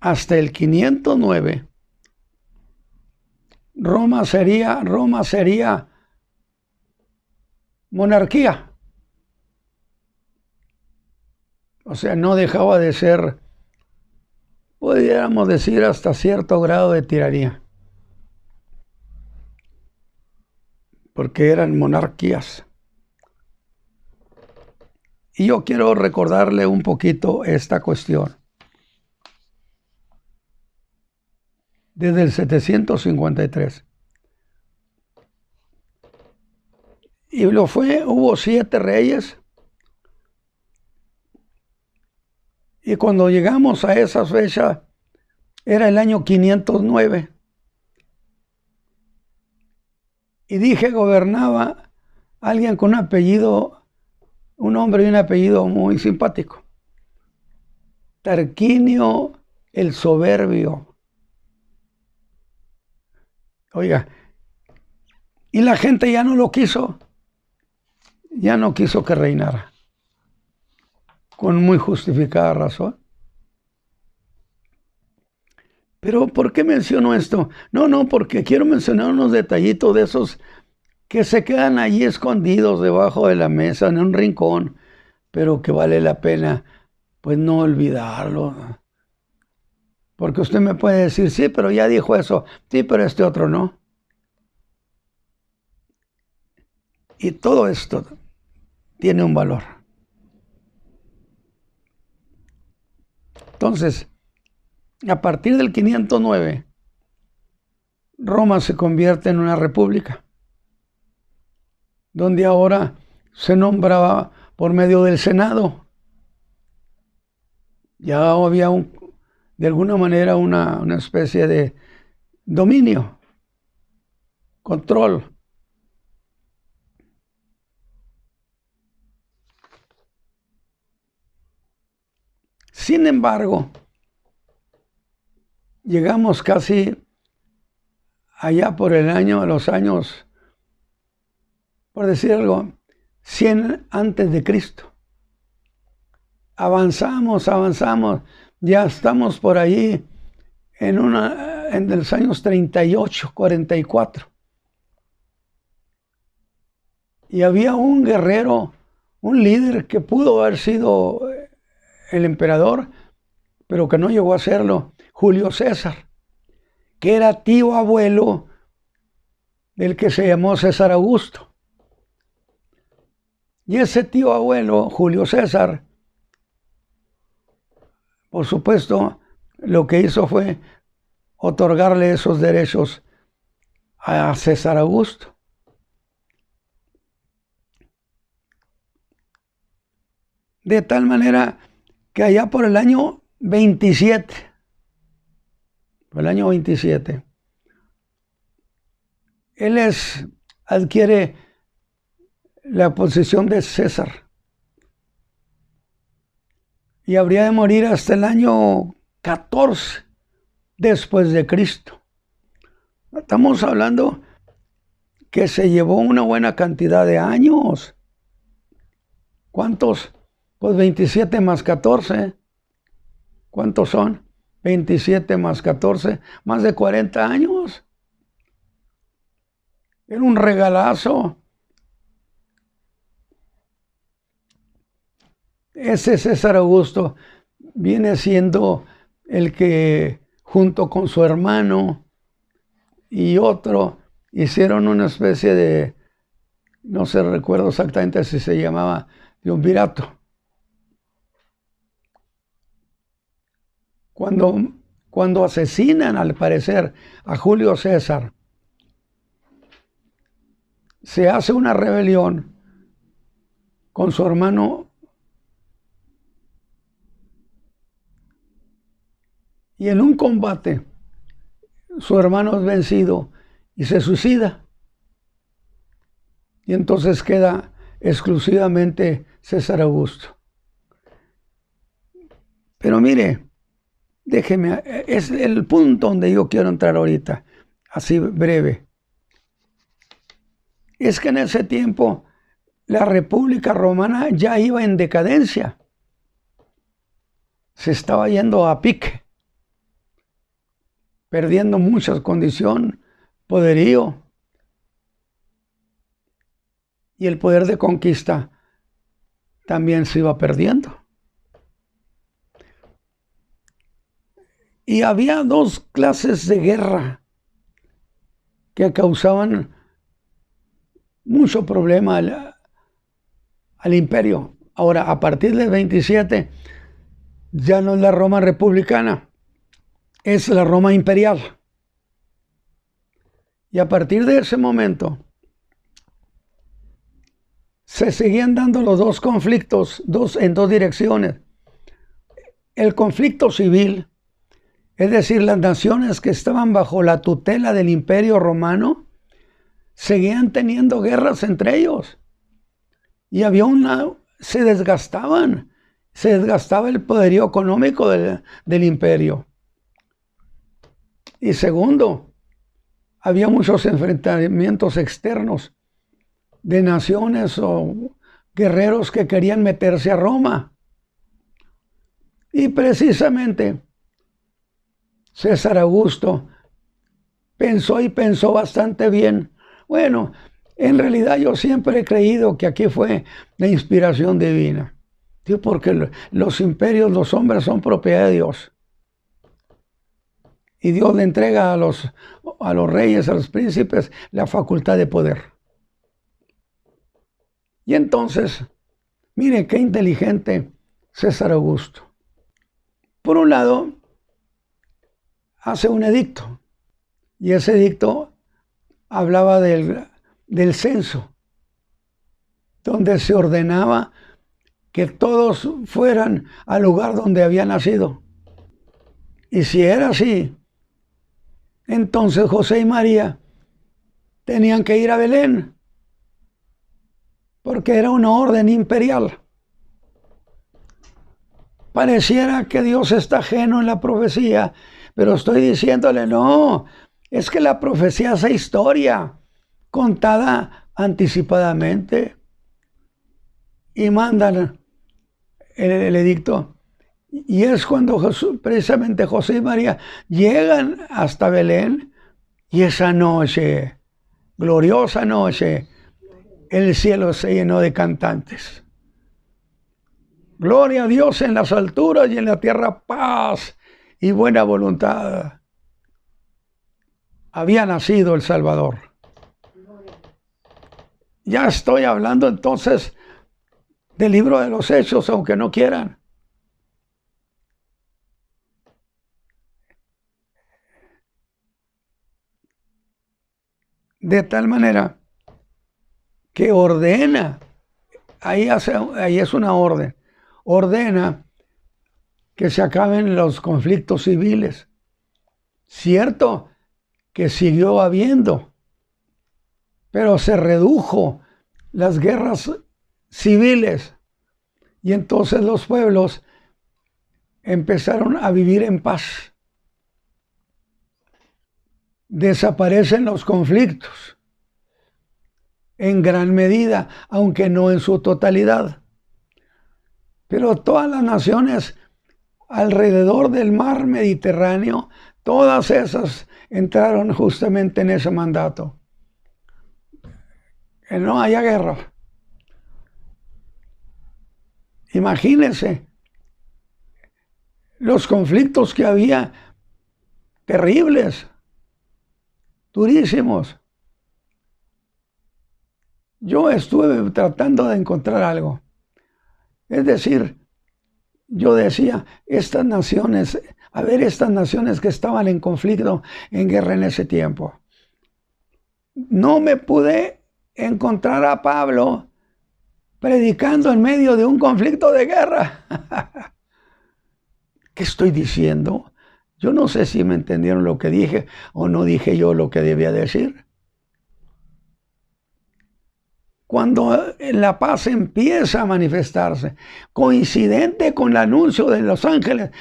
hasta el 509, Roma sería monarquía. O sea, no dejaba de ser, pudiéramos decir, hasta cierto grado de tiranía. Porque eran monarquías. Y yo quiero recordarle un poquito esta cuestión. Desde el 753. Y hubo 7 reyes. Y cuando llegamos a esa fecha, era el año 509. Y dije, gobernaba alguien con un apellido, un hombre y un apellido muy simpático. Tarquinio el Soberbio. Oiga, y la gente ya no lo quiso. Ya no quiso que reinara. Con muy justificada razón. Pero ¿por qué menciono esto? No, porque quiero mencionar unos detallitos de esos que se quedan allí escondidos debajo de la mesa, en un rincón, pero que vale la pena pues no olvidarlo. Porque usted me puede decir, sí, pero ya dijo eso, sí, pero este otro no. Y todo esto tiene un valor. Entonces, a partir del 509, Roma se convierte en una república, donde ahora se nombraba por medio del Senado. Ya había de alguna manera una especie de dominio, control. Sin embargo, llegamos casi allá por los años, por decir algo, 100 antes de Cristo. Avanzamos, ya estamos por ahí en los años 38, 44. Y había un guerrero, un líder que pudo haber sido el emperador, pero que no llegó a serlo, Julio César, que era tío abuelo del que se llamó César Augusto. Y ese tío abuelo, Julio César, por supuesto, lo que hizo fue otorgarle esos derechos a César Augusto. De tal manera que allá por el año 27, él adquiere la posición de César. Y habría de morir hasta el año 14 después de Cristo. Estamos hablando que se llevó una buena cantidad de años. ¿Cuántos? Pues 27 más 14. ¿Cuántos son? 27 más 14, más de 40 años. Era un regalazo. Ese César Augusto viene siendo el que, junto con su hermano y otro, hicieron una especie de, no sé, recuerdo exactamente si se llamaba triunvirato. Cuando asesinan, al parecer, a Julio César, se hace una rebelión con su hermano y en un combate su hermano es vencido y se suicida. Y entonces queda exclusivamente César Augusto. Pero mire, déjeme, es el punto donde yo quiero entrar ahorita, así breve. Es que en ese tiempo la República Romana ya iba en decadencia. Se estaba yendo a pique, perdiendo mucha condición, poderío. Y el poder de conquista también se iba perdiendo. Y había dos clases de guerra que causaban mucho problema al imperio. Ahora, a partir del 27, ya no es la Roma republicana, es la Roma imperial. Y a partir de ese momento, se seguían dando los dos conflictos en dos direcciones. El conflicto civil, es decir, las naciones que estaban bajo la tutela del Imperio Romano, seguían teniendo guerras entre ellos. Y se desgastaba el poderío económico del imperio. Y segundo, había muchos enfrentamientos externos de naciones o guerreros que querían meterse a Roma. Y precisamente César Augusto pensó bastante bien. Bueno, en realidad yo siempre he creído que aquí fue la inspiración divina. Sí, porque los imperios, los hombres son propiedad de Dios. Y Dios le entrega a los reyes, a los príncipes, la facultad de poder. Y entonces, mire qué inteligente César Augusto. Por un lado, hace un edicto. Y ese edicto hablaba del censo, donde se ordenaba que todos fueran al lugar donde había nacido. Y si era así, entonces José y María tenían que ir a Belén, porque era una orden imperial. Pareciera que Dios está ajeno en la profecía, pero estoy diciéndole, no, es que la profecía es historia contada anticipadamente. Y mandan el edicto. Y es cuando precisamente José y María llegan hasta Belén, y esa noche, gloriosa noche, el cielo se llenó de cantantes. Gloria a Dios en las alturas y en la tierra paz y buena voluntad. Había nacido el Salvador. Ya estoy hablando entonces del libro de los Hechos, aunque no quieran. De tal manera que ordena, ahí es una orden, ordena que se acaben los conflictos civiles. Cierto que siguió habiendo, pero se redujo las guerras civiles, y entonces los pueblos empezaron a vivir en paz. Desaparecen los conflictos en gran medida, aunque no en su totalidad. Pero todas las naciones alrededor del mar Mediterráneo, todas esas entraron justamente en ese mandato. Que no haya guerra. Imagínense los conflictos que había, terribles, durísimos. Yo estuve tratando de encontrar algo. Es decir, yo decía, estas naciones que estaban en conflicto, en guerra en ese tiempo. No me pude encontrar a Pablo predicando en medio de un conflicto de guerra. ¿Qué estoy diciendo? Yo no sé si me entendieron lo que dije o no dije yo lo que debía decir. Cuando la paz empieza a manifestarse, coincidente con el anuncio de los ángeles,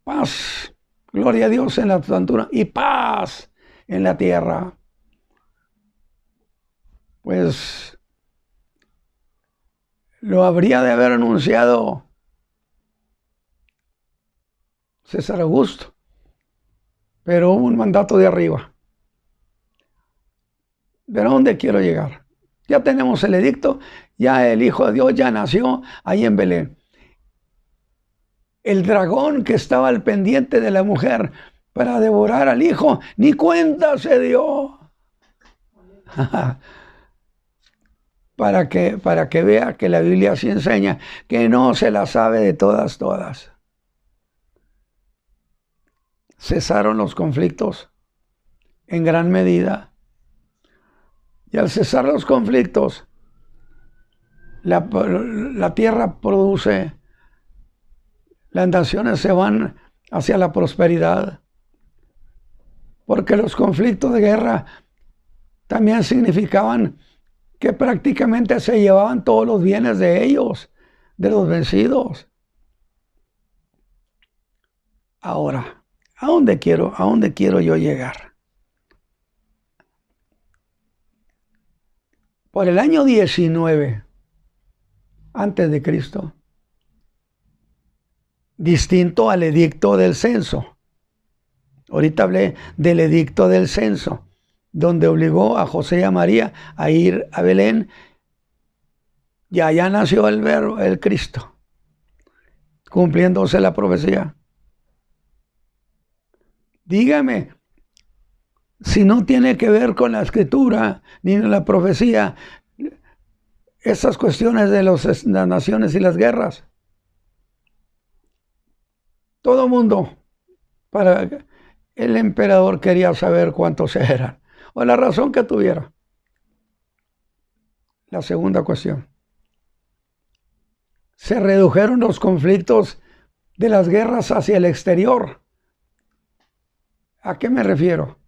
paz, gloria a Dios en la altura y paz en la tierra, pues lo habría de haber anunciado César Augusto, pero hubo un mandato de arriba. ¿De dónde quiero llegar? Ya tenemos el edicto, ya el Hijo de Dios ya nació ahí en Belén. El dragón que estaba al pendiente de la mujer para devorar al hijo, ni cuenta se dio. Para que vea que la Biblia sí enseña que no se la sabe de todas. Cesaron los conflictos en gran medida. Y al cesar los conflictos, la tierra produce, las naciones se van hacia la prosperidad. Porque los conflictos de guerra también significaban que prácticamente se llevaban todos los bienes de ellos, de los vencidos. Ahora, ¿a dónde quiero yo llegar? Por el año 19 antes de Cristo, distinto al edicto del censo. Ahorita hablé del edicto del censo, donde obligó a José y a María a ir a Belén, y allá nació el Verbo, el Cristo. cumpliéndose la profecía. Dígame, si no tiene que ver con la escritura ni la profecía, esas cuestiones de las naciones y las guerras. Todo mundo, para el emperador quería saber cuántos eran, o la razón que tuviera. La segunda cuestión. Se redujeron los conflictos de las guerras hacia el exterior. ¿A qué me refiero?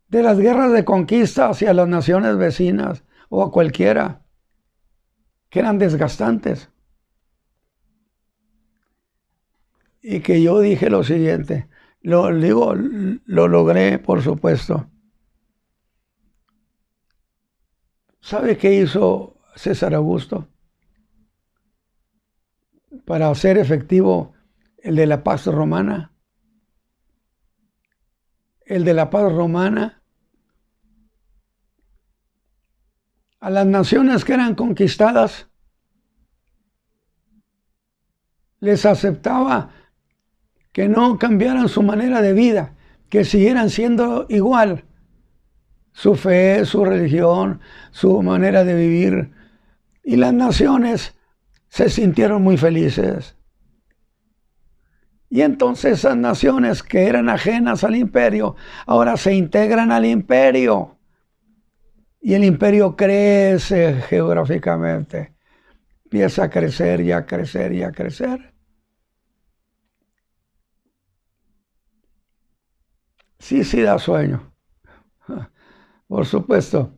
De las guerras de conquista hacia las naciones vecinas o a cualquiera, que eran desgastantes. Y que yo dije lo siguiente, lo logré, por supuesto. ¿Sabe qué hizo César Augusto para hacer efectivo el de la paz romana? El de la paz romana, a las naciones que eran conquistadas, les aceptaba que no cambiaran su manera de vida, que siguieran siendo igual, su fe, su religión, su manera de vivir. Y las naciones se sintieron muy felices. Y entonces esas naciones que eran ajenas al imperio, ahora se integran al imperio. Y el imperio crece geográficamente. Empieza a crecer y a crecer y a crecer. Sí da sueño. Por supuesto.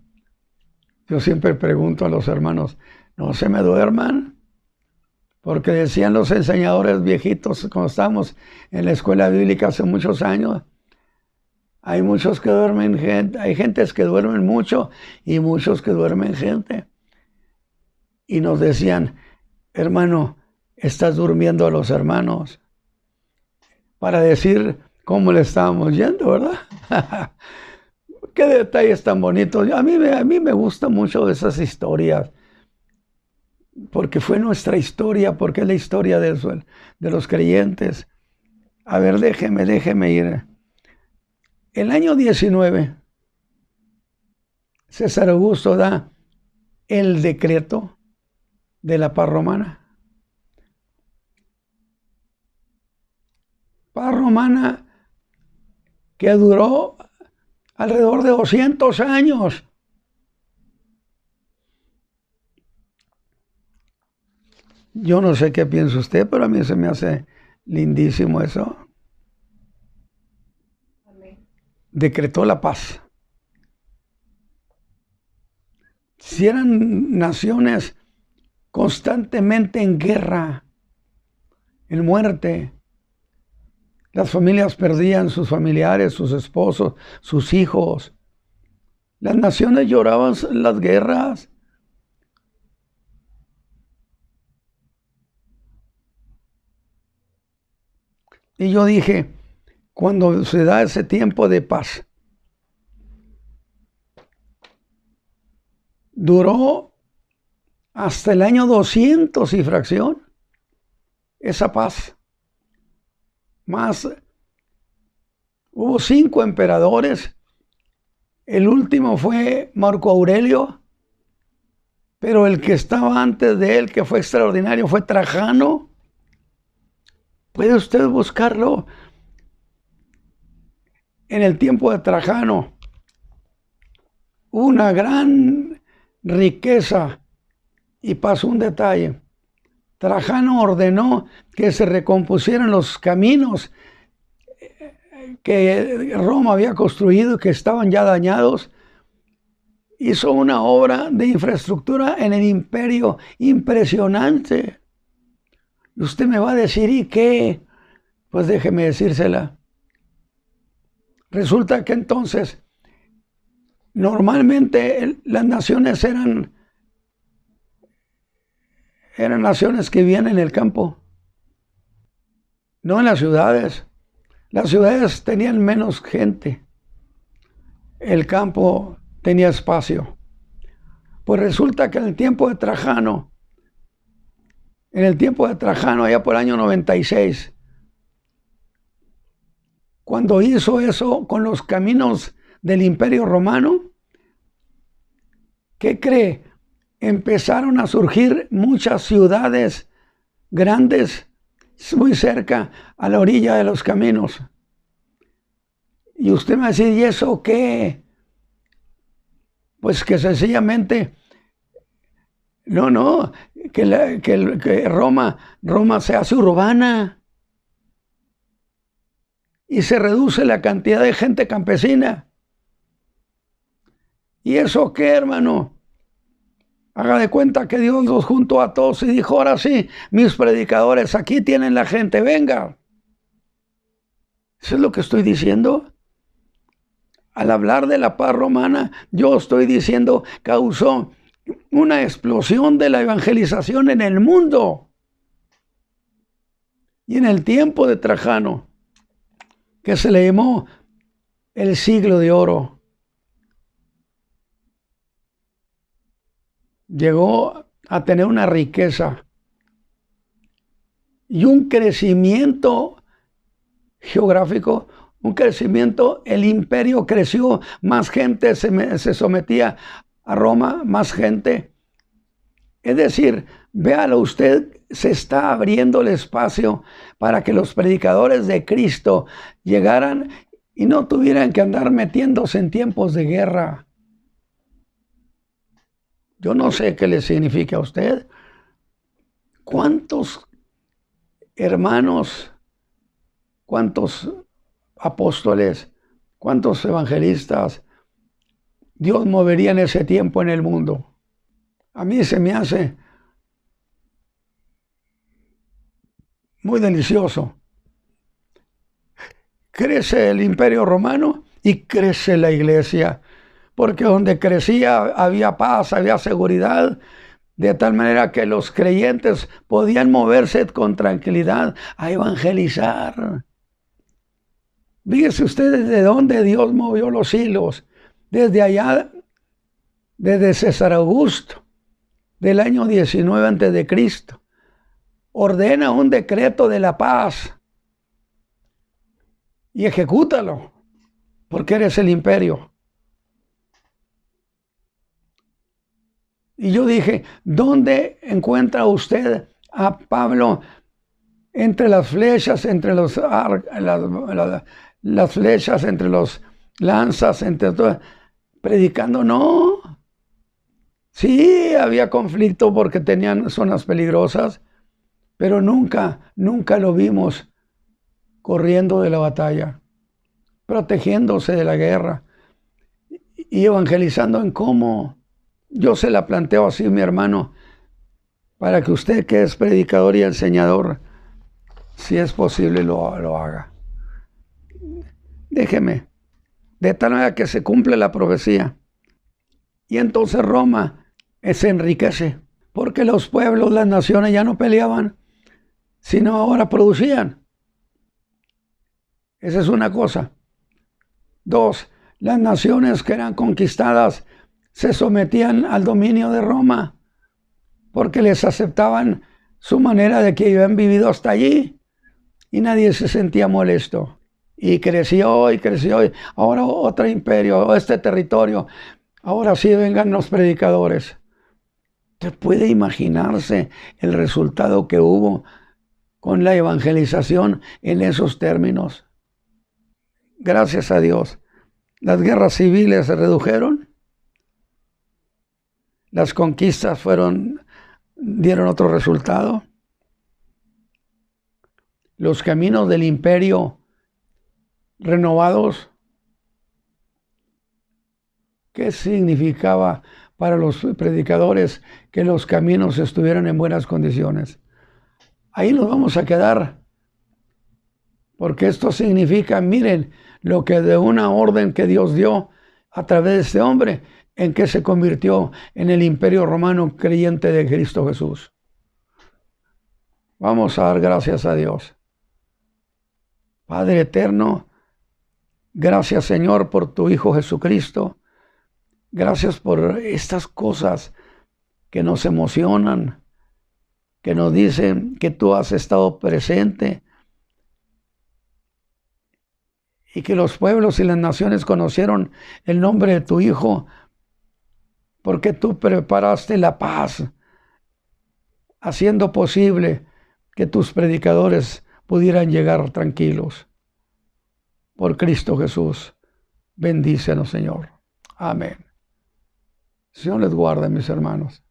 Yo siempre pregunto a los hermanos, ¿no se me duerman? Porque decían los enseñadores viejitos, cuando estábamos en la escuela bíblica hace muchos años, hay muchos que duermen gente, hay gentes que duermen mucho y muchos que duermen gente. Y nos decían, hermano, estás durmiendo a los hermanos. Para decir cómo le estábamos yendo, ¿verdad? Qué detalles tan bonitos. A mí me gustan mucho esas historias. Porque fue nuestra historia, porque es la historia de los creyentes. A ver, déjeme ir. El año 19, César Augusto da el decreto de la paz romana. Paz romana que duró alrededor de 200 años. Yo no sé qué piensa usted, pero a mí se me hace lindísimo eso. Amén. Decretó la paz. Si eran naciones constantemente en guerra, en muerte, las familias perdían sus familiares, sus esposos, sus hijos. Las naciones lloraban las guerras. Y yo dije, cuando se da ese tiempo de paz, duró hasta el año 200 y fracción esa paz. Más, hubo 5 emperadores. El último fue Marco Aurelio, pero el que estaba antes de él, que fue extraordinario, fue Trajano. Puede usted buscarlo en el tiempo de Trajano. Una gran riqueza. Y pasó un detalle. Trajano ordenó que se recompusieran los caminos que Roma había construido, que estaban ya dañados. Hizo una obra de infraestructura en el imperio impresionante. Y usted me va a decir, ¿y qué? Pues déjeme decírsela. Resulta que entonces, normalmente las naciones eran naciones que vivían en el campo, no en las ciudades. Las ciudades tenían menos gente. El campo tenía espacio. Pues resulta que en el tiempo de Trajano, en el tiempo de Trajano, allá por el año 96, cuando hizo eso con los caminos del Imperio Romano, ¿qué cree? Empezaron a surgir muchas ciudades grandes muy cerca a la orilla de los caminos. Y usted me va a decir, ¿y eso qué? Pues que sencillamente, que Roma se hace urbana y se reduce la cantidad de gente campesina. ¿Y eso qué, hermano? Haga de cuenta que Dios los juntó a todos y dijo, ahora sí, mis predicadores, aquí tienen la gente, venga. ¿Eso es lo que estoy diciendo? Al hablar de la paz romana, yo estoy diciendo, causó una explosión de la evangelización en el mundo. Y en el tiempo de Trajano, que se le llamó el siglo de oro, llegó a tener una riqueza y un crecimiento geográfico, un crecimiento, el imperio creció, más gente se sometía a Roma, más gente. Es decir, véalo usted, se está abriendo el espacio para que los predicadores de Cristo llegaran y no tuvieran que andar metiéndose en tiempos de guerra. Yo no sé qué le significa a usted. ¿Cuántos hermanos, cuántos apóstoles, cuántos evangelistas Dios movería en ese tiempo en el mundo? A mí se me hace muy delicioso. Crece el Imperio Romano y crece la iglesia, porque donde crecía había paz, había seguridad, de tal manera que los creyentes podían moverse con tranquilidad a evangelizar. Fíjese usted desde dónde Dios movió los hilos. Desde allá, desde César Augusto, del año 19 a.C., ordena un decreto de la paz y ejecútalo, porque eres el imperio. Y yo dije, ¿dónde encuentra usted a Pablo entre las flechas, entre las flechas, entre los lanzas, entre todo, predicando? No. Sí, había conflicto porque tenían zonas peligrosas, pero nunca lo vimos corriendo de la batalla, protegiéndose de la guerra y evangelizando en cómo. Yo se la planteo así, mi hermano, para que usted, que es predicador y enseñador, si es posible, lo haga. Déjeme, de tal manera que se cumple la profecía. Y entonces Roma se enriquece, porque los pueblos, las naciones ya no peleaban, sino ahora producían. Esa es una cosa. Dos, las naciones que eran conquistadas se sometían al dominio de Roma, porque les aceptaban su manera de que habían vivido hasta allí, y nadie se sentía molesto. Y creció y creció. Ahora otro imperio, este territorio. Ahora sí vengan los predicadores. ¿Usted puede imaginarse el resultado que hubo con la evangelización en esos términos? Gracias a Dios. Las guerras civiles se redujeron. Las conquistas dieron otro resultado. Los caminos del imperio renovados. ¿Qué significaba para los predicadores que los caminos estuvieran en buenas condiciones? Ahí nos vamos a quedar, porque esto significa, miren, lo que de una orden que Dios dio a través de este hombre, en que se convirtió en el imperio romano creyente de Cristo Jesús. Vamos a dar gracias a Dios. Padre eterno, gracias, Señor, por tu Hijo Jesucristo. Gracias por estas cosas que nos emocionan, que nos dicen que tú has estado presente y que los pueblos y las naciones conocieron el nombre de tu Hijo, porque tú preparaste la paz, haciendo posible que tus predicadores pudieran llegar tranquilos. Por Cristo Jesús, bendícenos, Señor. Amén. Señor les guarde, mis hermanos.